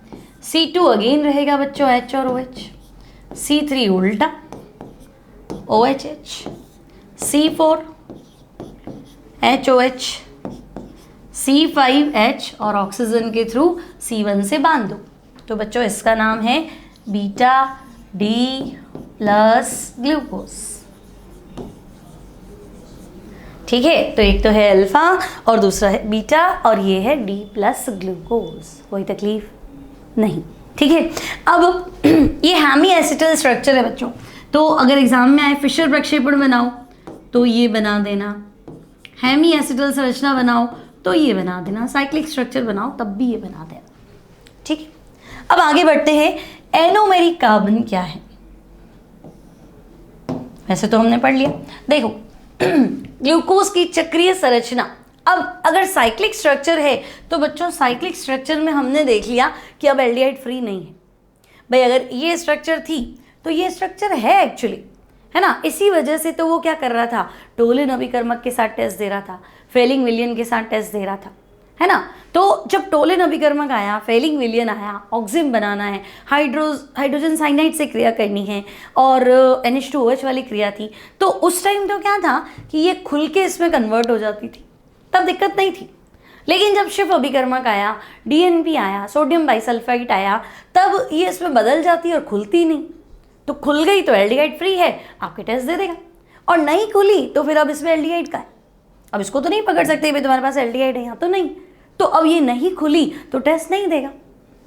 C2 अगेन रहेगा बच्चों H और OH। C3 उल्टा OHH। C4 HOH। C5H और ऑक्सीजन के थ्रू C1 से बांध दो, तो बच्चों इसका नाम है बीटा D प्लस ग्लूकोज। ठीक है, तो एक तो है अल्फा और दूसरा है बीटा और ये है D प्लस ग्लूकोज। कोई तकलीफ नहीं, ठीक है। अब ये हेमी एसिटल स्ट्रक्चर है बच्चों, तो अगर एग्जाम में आए फिशर प्रक्षेपण बनाओ तो ये बना देना, हेमी एसिटल संरचना बनाओ तो ये बना देना, साइक्लिक स्ट्रक्चर बनाओ तब भी ये बना देना, ठीक है। अब आगे बढ़ते हैं, एनोमेरिक कार्बन क्या है। वैसे तो हमने पढ़ लिया, देखो ग्लूकोज की चक्रीय संरचना। अब अगर साइक्लिक स्ट्रक्चर है तो बच्चों साइक्लिक स्ट्रक्चर में हमने देख लिया कि अब एल्डिहाइड फ्री नहीं है। भाई अगर ये स्ट्रक्चर थी तो ये स्ट्रक्चर है एक्चुअली, है ना, इसी वजह से तो वो क्या कर रहा था, टोलिन अभिकर्मक के साथ टेस्ट दे रहा था, फेलिंग विलियन के साथ टेस्ट दे रहा था, है ना। तो जब टोलिन अभिकर्मक आया, फेलिंग विलियन आया, ऑक्सिम बनाना है, हाइड्रोजन साइनाइड से क्रिया करनी है और NH2OH वाली क्रिया थी, तो उस टाइम तो क्या था कि ये खुल के इसमें कन्वर्ट हो जाती थी, तब दिक्कत नहीं थी। लेकिन जब शिव अभिकर्मक आया, DNP आया, सोडियम बाइसल्फाइड आया, तब ये इसमें बदल जाती और खुलती नहीं। तो खुल गई तो एल्डिहाइड फ्री है, आपके टेस्ट दे देगा, और नहीं खुली तो फिर अब इसमें एल्डिहाइड का है। अब इसको तो नहीं पकड़ सकते भाई तुम्हारे पास एल्डिहाइड है यहाँ तो नहीं, तो अब ये नहीं खुली तो टेस्ट नहीं देगा,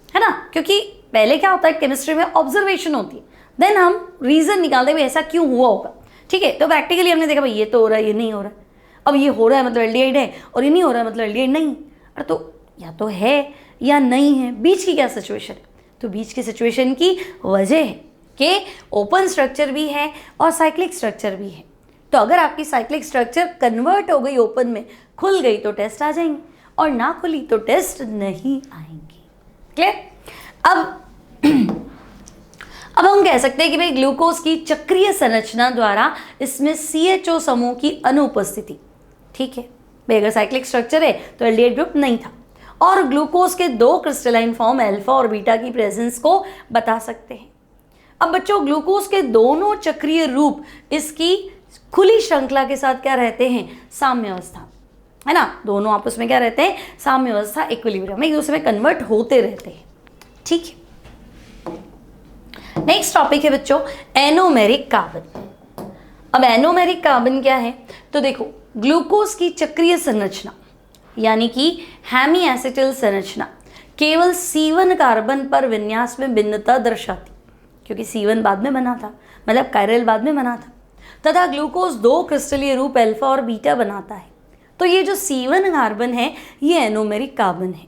है ना, क्योंकि पहले क्या होता है केमिस्ट्री में ऑब्जर्वेशन होती है, देन हम रीजन निकालते भाई ऐसा क्यों हुआ होगा, ठीक है। तो प्रैक्टिकली हमने देखा भाई ये तो हो रहा है, ये नहीं हो रहा है, अब ये हो रहा है मतलब एल्डिहाइड है और ये नहीं हो रहा है मतलब एल्डिहाइड नहीं। अरे तो या तो है या नहीं है, बीच की क्या सिचुएशन है, तो बीच की सिचुएशन की वजह है कि ओपन स्ट्रक्चर भी है और साइक्लिक स्ट्रक्चर भी है। तो अगर आपकी साइक्लिक स्ट्रक्चर कन्वर्ट हो गई ओपन में, खुल गई तो टेस्ट आ जाएंगे और ना खुली तो टेस्ट नहीं आएंगे। क्लियर? अब हम कह सकते हैं कि भाई ग्लूकोज की चक्रीय संरचना द्वारा इसमें CHO समूह की अनुपस्थिति, ठीक है भाई, अगर साइक्लिक स्ट्रक्चर है तो एल्डिहाइड ग्रुप नहीं था, और ग्लूकोज के 2 क्रिस्टलाइन फॉर्म अल्फा और बीटा की प्रेजेंस को बता सकते हैं। अब बच्चों ग्लूकोज के दोनों चक्रीय रूप इसकी खुली श्रृंखला के साथ क्या रहते हैं, साम्य अवस्था, है ना, दोनों आपस में क्या रहते हैं, साम्य अवस्था, इक्विलिब्रियम में एक दूसरे में कन्वर्ट होते रहते हैं, ठीक है। नेक्स्ट टॉपिक है बच्चों एनोमेरिक कार्बन। अब एनोमेरिक कार्बन क्या है, तो देखो ग्लूकोज की चक्रीय संरचना यानी कि हेमी एसिटिल संरचना केवल C1 कार्बन पर विन्यास में भिन्नता दर्शाती, क्योंकि C1 बाद में बना था, मतलब कायरल बाद में बना था, तथा ग्लूकोज 2 क्रिस्टलीय रूप अल्फा और बीटा बनाता है। तो ये जो C1 कार्बन है ये एनोमेरिक कार्बन है।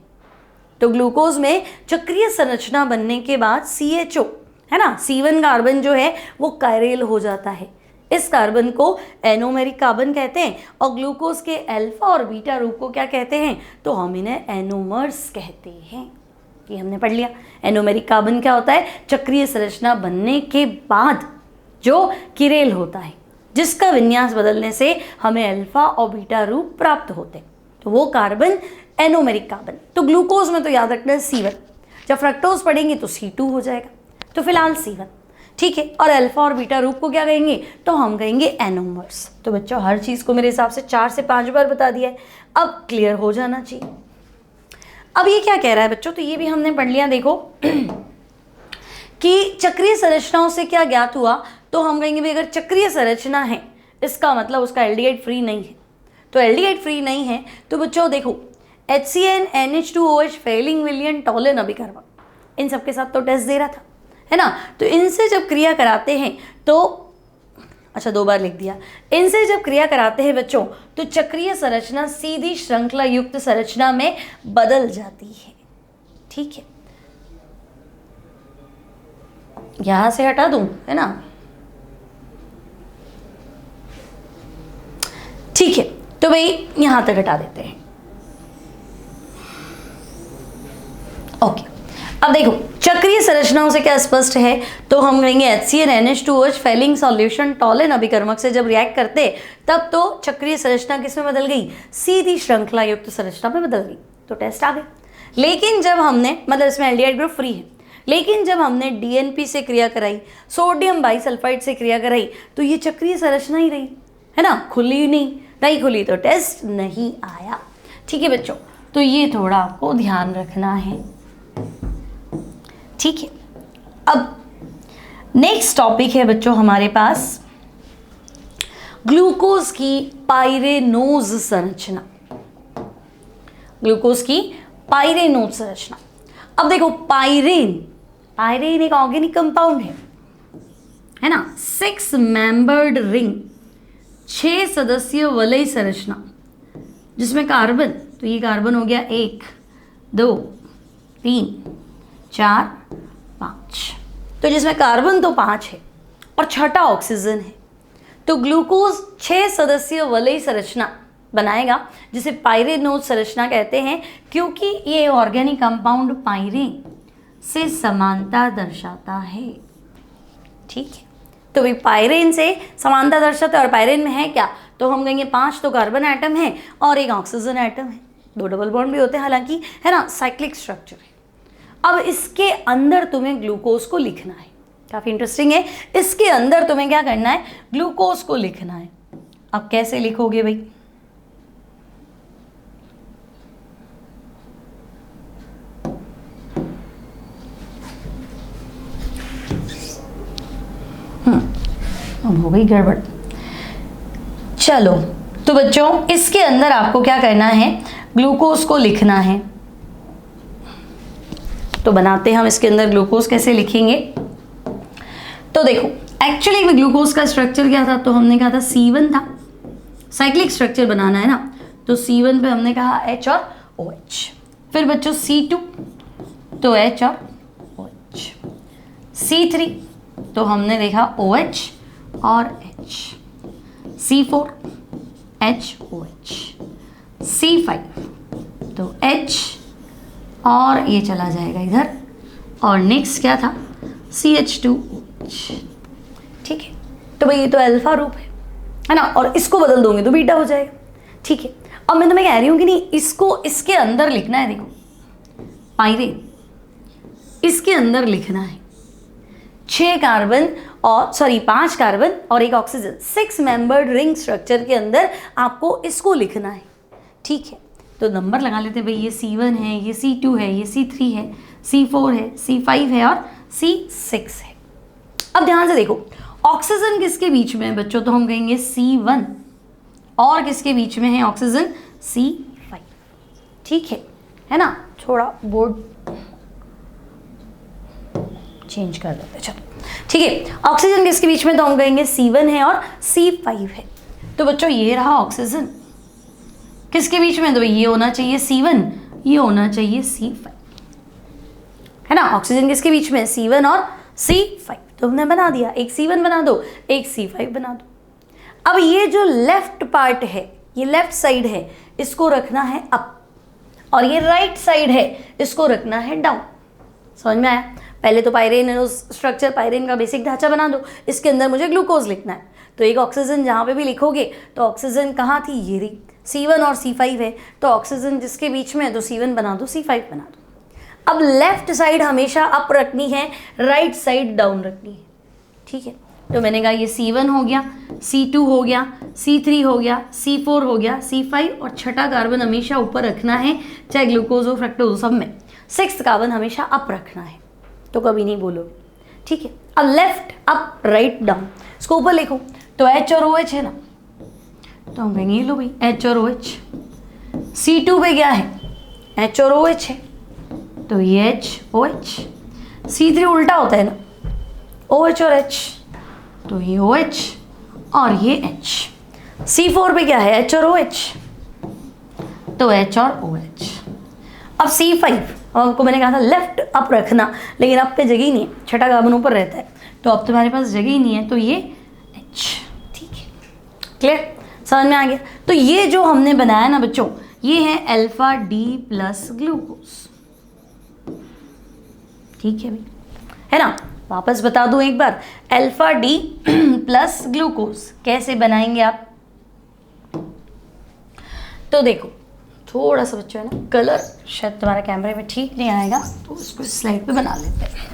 तो ग्लूकोज में चक्रीय संरचना बनने के बाद CHO, है ना, C1 कार्बन जो है वो कायरल हो जाता है, इस कार्बन को एनोमेरिक कार्बन कहते हैं, और ग्लूकोज के अल्फा और बीटा रूप को क्या कहते हैं, तो हम इन्हें एनोमर्स कहते हैं। ये हमने पढ़ लिया। एनोमेरिक कार्बन क्या होता है, चक्रीय संरचना बनने के बाद जो किरेल होता है, जिसका विन्यास बदलने से हमें अल्फा और बीटा रूप प्राप्त होते हैं, तो वो कार्बन एनोमेरिक कार्बन। तो ग्लूकोज में तो याद रखना है C1, जब फ्रक्टोज पढ़ेंगे तो C2 हो जाएगा, तो फिलहाल C1, ठीक है। और अल्फा और बीटा रूप को क्या कहेंगे, तो हम कहेंगे एनोमर्स। तो बच्चों हर चीज़ को मेरे हिसाब से 4 से 5 बार बता दिया है, अब क्लियर हो जाना चाहिए। अब ये क्या कह रहा है बच्चों, तो ये भी हमने पढ़ लिया। देखो कि चक्रीय संरचनाओं से क्या ज्ञात हुआ, तो हम कहेंगे भाई अगर चक्रीय संरचना है इसका मतलब उसका एल्डिहाइड फ्री नहीं है। तो एल्डिहाइड फ्री नहीं है तो बच्चों देखो HCN, NH2OH, फेलिंग विलियन, टोलिन अभिकर्मक, इन सब के साथ तो टेस्ट दे रहा था, है ना। तो इनसे जब क्रिया कराते हैं तो अच्छा 2 बार लिख दिया, इनसे जब क्रिया कराते हैं बच्चों तो चक्रीय संरचना सीधी श्रृंखला युक्त संरचना में बदल जाती है, ठीक है। यहां से हटा दूं, है ना, ठीक है। तो भाई यहां तक हटा देते हैं, ओके। अब देखो चक्रीय संरचनाओं से क्या स्पष्ट है, तो हम कहेंगे HCN, NH2OH, Fehling solution, Tollen अभिकर्मक से जब रिएक्ट करते तब तो चक्रीय संरचना किसमें बदल गई, सीधी श्रृंखला युक्त संरचना में बदल गई, तो टेस्ट आ गए। लेकिन जब हमने मतलब इसमें एल्डिहाइड ग्रुप फ्री है, लेकिन जब हमने DNP से क्रिया कराई, सोडियम बाइसल्फाइड से क्रिया कराई, तो ये चक्रीय संरचना ही रही, है ना, खुली नहीं खुली तो टेस्ट नहीं आया, ठीक है बच्चों। तो ये थोड़ा आपको ध्यान रखना है, ठीक है। अब नेक्स्ट टॉपिक है बच्चों हमारे पास ग्लूकोज की पाइरेनोज संरचना, ग्लूकोज की पाइरेनोज संरचना। अब देखो पाइरेन, पाइरेन एक ऑर्गेनिक कंपाउंड है ना, 6 मेंबर्ड रिंग, 6 सदस्यीय वलय संरचना, जिसमें कार्बन, तो ये कार्बन हो गया 1 2 3 4 5, तो जिसमें कार्बन तो 5 है और छठा ऑक्सीजन है, तो ग्लूकोज 6 सदस्यीय वलय संरचना बनाएगा, जिसे पाइरेनोज संरचना कहते हैं, क्योंकि ये ऑर्गेनिक कंपाउंड पाइरेन से समानता दर्शाता है। ठीक है, तो भाई पाइरेन से समानता दर्शाता है और पाइरेन में है क्या, तो हम कहेंगे 5 तो कार्बन एटम है और 1 ऑक्सीजन एटम है, 2 डबल बॉन्ड भी होते हैं हालांकि, है ना, साइक्लिक स्ट्रक्चर है। अब इसके अंदर तुम्हें ग्लूकोज को लिखना है, काफ़ी इंटरेस्टिंग है। इसके अंदर तुम्हें क्या करना है, ग्लूकोज को लिखना है। अब कैसे लिखोगे भाई, अब हो गई गड़बड़। चलो तो बच्चों इसके अंदर आपको क्या करना है, ग्लूकोज को लिखना है। तो बनाते हैं हम इसके अंदर ग्लूकोज, कैसे लिखेंगे। तो देखो एक्चुअली में ग्लूकोज का स्ट्रक्चर क्या था, तो हमने कहा था C1 था, साइक्लिक स्ट्रक्चर बनाना है ना, तो C1 पे हमने कहा H और OH। फिर बच्चों C2 तो H और OH, C3 तो हमने देखा OH और H, C4 HOH, C5 तो H और ये चला जाएगा इधर, और नेक्स्ट क्या था CH2OH। ठीक है, तो भाई ये तो अल्फा रूप है ना, और इसको बदल दोगे तो बीटा हो जाएगा। ठीक है, अब मैं तुम्हें कह रही हूँ कि नहीं, इसको इसके अंदर लिखना है। देखो पाइरेन इसके अंदर लिखना है, 6 कार्बन और 5 कार्बन और 1 ऑक्सीजन, 6 मेंबर्ड रिंग स्ट्रक्चर के अंदर आपको इसको लिखना है। ठीक है, तो नंबर लगा लेते हैं भाई, ये C1 है, ये C2 है, ये C3 है, C4 है, C5 है और C6 है। अब ध्यान से देखो, ऑक्सीजन किसके बीच में है बच्चों, तो हम कहेंगे C1, और किसके बीच में है ऑक्सीजन, C5। ठीक है ना, थोड़ा बोर्ड चेंज कर देते हैं, चलो ठीक है। ऑक्सीजन किसके बीच में, तो हम कहेंगे C1 है और C5 है। तो बच्चों ये रहा ऑक्सीजन किसके बीच में, तो ये होना चाहिए C1, ये होना चाहिए C5, है ना। ऑक्सीजन किसके बीच में, C1 और C5, तो हमने बना दिया, एक C1 बना दो, एक C5 बना दो। अब ये जो लेफ्ट पार्ट है, ये लेफ्ट साइड है, इसको रखना है अप, और ये राइट साइड है, इसको रखना है डाउन। समझ में आया। पहले तो पाइरेन स्ट्रक्चर, पाइरेन का बेसिक ढांचा बना दो, इसके अंदर मुझे ग्लूकोज लिखना है। तो एक ऑक्सीजन जहाँ पे भी लिखोगे तो ऑक्सीजन कहाँ थी, ये रही, C1 और C5 है, तो ऑक्सीजन जिसके बीच में है तो C1 बना दो, C5 बना दो। अब लेफ्ट साइड हमेशा अप रखनी है, राइट साइड डाउन रखनी है। ठीक है, तो मैंने कहा ये C1 हो गया, C2 हो गया, C3 हो गया, C4 हो गया, C5, और छठा कार्बन हमेशा ऊपर रखना है, चाहे ग्लूकोज हो फ्रक्टोज हो, सब में 6th कार्बन हमेशा अप रखना है, तो कभी नहीं बोलोगे। ठीक है, अब लेफ्ट अप राइट डाउन, इसको ऊपर लिखो, तो H और OH है ना, तो हम कहेंगे ये लो भाई H और OH। C2 पे क्या है, H और OH है, तो ये H OH। C3 उल्टा होता है ना, OH और H, तो ये OH और ये H। C4 पे क्या है, H और OH, तो H और OH। अब C5, आपको मैंने कहा था लेफ्ट अप रखना, लेकिन अब पे जगह ही नहीं है, छठा कार्बन ऊपर रहता है, तो अब तुम्हारे पास जगह ही नहीं है, तो ये H। ठीक है, क्लियर, समझ में आ गया। तो ये जो हमने बनाया ना बच्चों, ये है अल्फा डी प्लस ग्लूकोज। ठीक है भाई, है ना। वापस बता दूं एक बार, अल्फा डी प्लस ग्लूकोज कैसे बनाएंगे आप। तो देखो थोड़ा सा बच्चों है ना, कलर शायद तुम्हारे कैमरे में ठीक नहीं आएगा, तो उसको स्लाइड पे बना लेते हैं।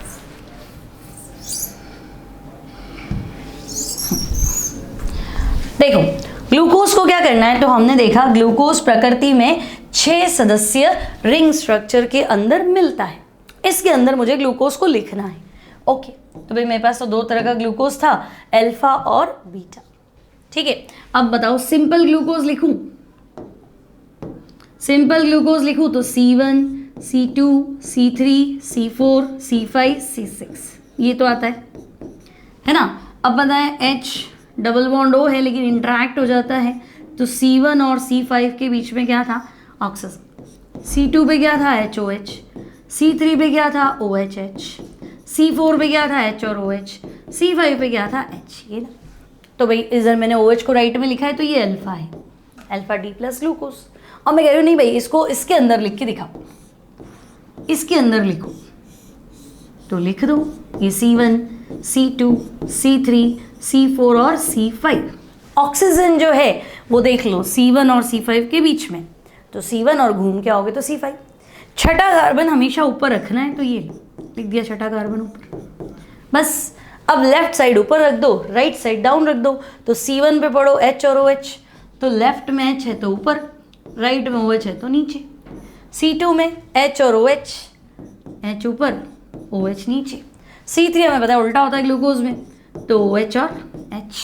देखो ग्लूकोज को क्या करना है, तो हमने देखा ग्लूकोज प्रकृति में 6 सदस्यीय रिंग स्ट्रक्चर के अंदर मिलता है, इसके अंदर मुझे ग्लूकोज को लिखना है। ओके, तो भाई मेरे पास तो 2 तरह का ग्लूकोज था, अल्फा और बीटा। ठीक है, अब बताओ सिंपल ग्लूकोज लिखूं, सिंपल ग्लूकोज लिखूं तो C1, C2, C3, C4, C5, C6 ये तो आता है ना। अब बताएं H डबल बॉन्ड O है लेकिन इंटरैक्ट हो जाता है, तो C1 और C5 के बीच में क्या था, ऑक्सीजन। C2 पे क्या था, HOH। C3 पे क्या था, OHH। C4 पे क्या था, H और OH। C5 पे क्या था, H। ये ना, तो भाई इधर मैंने OH को राइट में लिखा है तो ये अल्फा है, अल्फा D प्लस ग्लूकोज। और मैं कह रही हूँ नहीं भाई इसको इसके अंदर लिख के दिखाओ, इसके अंदर लिखो, तो लिख दो ये C1, C2, C3, C4 और C5। ऑक्सीजन जो है वो देख लो C1 और C5 के बीच में, तो C1 और घूम के आओगे तो C5। छठा कार्बन हमेशा ऊपर रखना है तो ये लिख दिया छठा कार्बन ऊपर, बस। अब लेफ्ट साइड ऊपर रख दो, राइट साइड डाउन रख दो, तो C1 पे पढ़ो H और OH, तो लेफ्ट में H है तो ऊपर, राइट में OH है तो नीचे। C2 में H और OH, H ऊपर OH नीचे। C3 हमें पता है उल्टा होता है ग्लूकोज में, तो OH और H।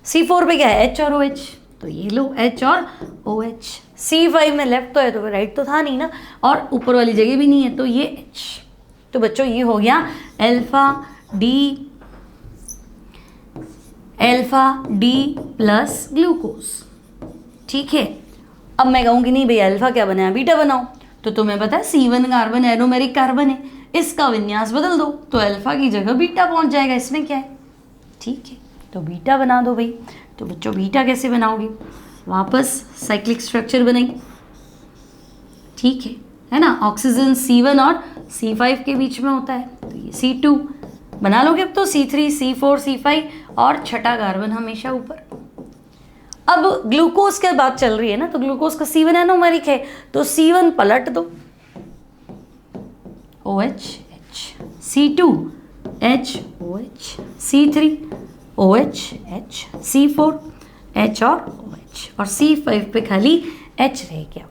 C4 पे क्या है, H और OH, तो ये लो H और OH। C5 में लेफ्ट तो है तो राइट तो था नहीं ना, और ऊपर वाली जगह भी नहीं है तो ये H। तो बच्चों ये हो गया अल्फा D प्लस ग्लूकोज, ठीक है। अब मैं कहूँगी नहीं भाई अल्फा क्या बनाया, बीटा बनाओ, तो तुम्हें पता है C1 कार्बन एरोमेरिक कार्बन है, इसका विन्यास बदल दो तो अल्फा की जगह बीटा पहुंच जाएगा, इसमें क्या है, ठीक है। तो बीटा बना दो भाई। तो बच्चों बीटा कैसे बनाओगे, वापस साइक्लिक स्ट्रक्चर बनाई, ठीक है ना। ऑक्सीजन C1 और C5 के बीच में होता है, तो ये C2 बना लोगे। अब तो C3, C4, C5 और छठा कार्बन हमेशा ऊपर। अब ग्लूकोज की बात चल रही है ना, तो ग्लूकोज का C1 एनोमेरिक है, तो C1 पलट दो OH H, C2 H OH, C3 OH H, C4 H और OH, और C5 पे खाली H रह गया।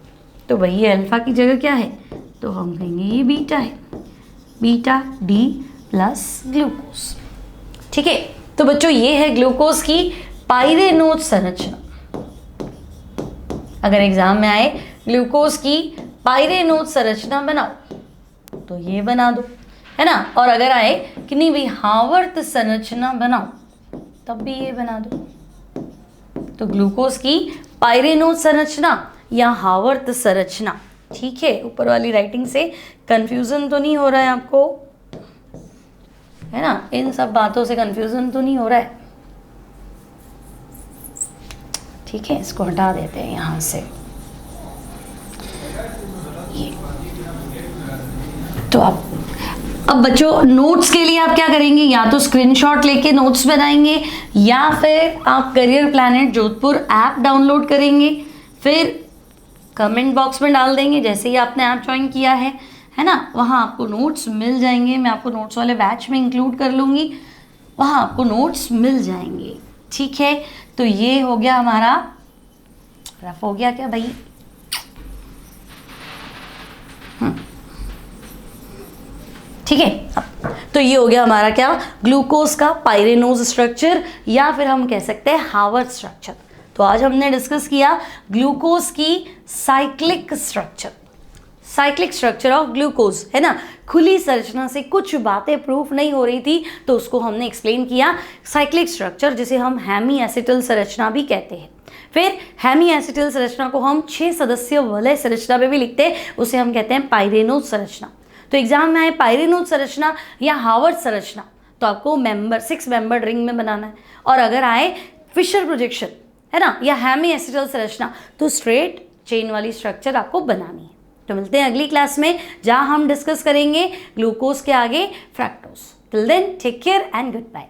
तो भाई ये अल्फा की जगह क्या है, तो हम कहेंगे ये बीटा है, बीटा D प्लस ग्लूकोज, ठीक है। तो बच्चों ये है ग्लूकोज की पाइरेनोज संरचना। अगर एग्जाम में आए ग्लूकोज की पाइरेनोज संरचना बनाओ तो ये बना दो, है ना। और अगर आए कि नहीं भाई हावर्त संरचना बनाओ तब भी ये बना दो। तो ग्लूकोज की पाइरेनोज संरचना या हावर्त संरचना, ठीक है। ऊपर वाली राइटिंग से कंफ्यूजन तो नहीं हो रहा है आपको, है ना, इन सब बातों से कंफ्यूजन तो नहीं हो रहा है, ठीक है। इसको हटा देते हैं यहाँ से, ये। तो अब बच्चों नोट्स के लिए आप क्या करेंगे, या तो स्क्रीनशॉट लेके नोट्स बनाएंगे या फिर आप career planet Jodhpur app download करेंगे, फिर कमेंट बॉक्स में डाल देंगे जैसे ही आपने ऐप ज्वाइन किया है ना, वहाँ आपको नोट्स मिल जाएंगे। मैं आपको नोट्स वाले बैच में इंक्लूड कर लूँगी, वहाँ आपको नोट्स मिल जाएंगे, ठीक है। तो ये हो गया हमारा, रफ हो गया क्या भाई, ठीक है। तो ये हो गया हमारा क्या, ग्लूकोज का पाइरेनोज स्ट्रक्चर, या फिर हम कह सकते हैं हावर्त स्ट्रक्चर। तो आज हमने डिस्कस किया ग्लूकोज की cyclic structure, cyclic structure of glucose, है ना। खुली संरचना से कुछ बातें प्रूफ नहीं हो रही थी तो उसको हमने एक्सप्लेन किया साइक्लिक स्ट्रक्चर, जिसे हम हेमी एसिटल संरचना भी कहते हैं। फिर हेमी एसिटल संरचना को हम 6 सदस्य वलय संरचना में भी लिखते हैं, उसे हम कहते हैं पाइरेनोज संरचना। तो एग्जाम में आए पाइरेनोज संरचना या हावर्त संरचना तो आपको 6 मेंबर्ड रिंग में बनाना है, और अगर आए फिशर प्रोजेक्शन, है ना, या हेमी एसिटल संरचना तो स्ट्रेट चेन वाली स्ट्रक्चर आपको बनानी है। तो मिलते हैं अगली क्लास में जहां हम डिस्कस करेंगे ग्लूकोज के आगे fructose. Till then take care and good bye.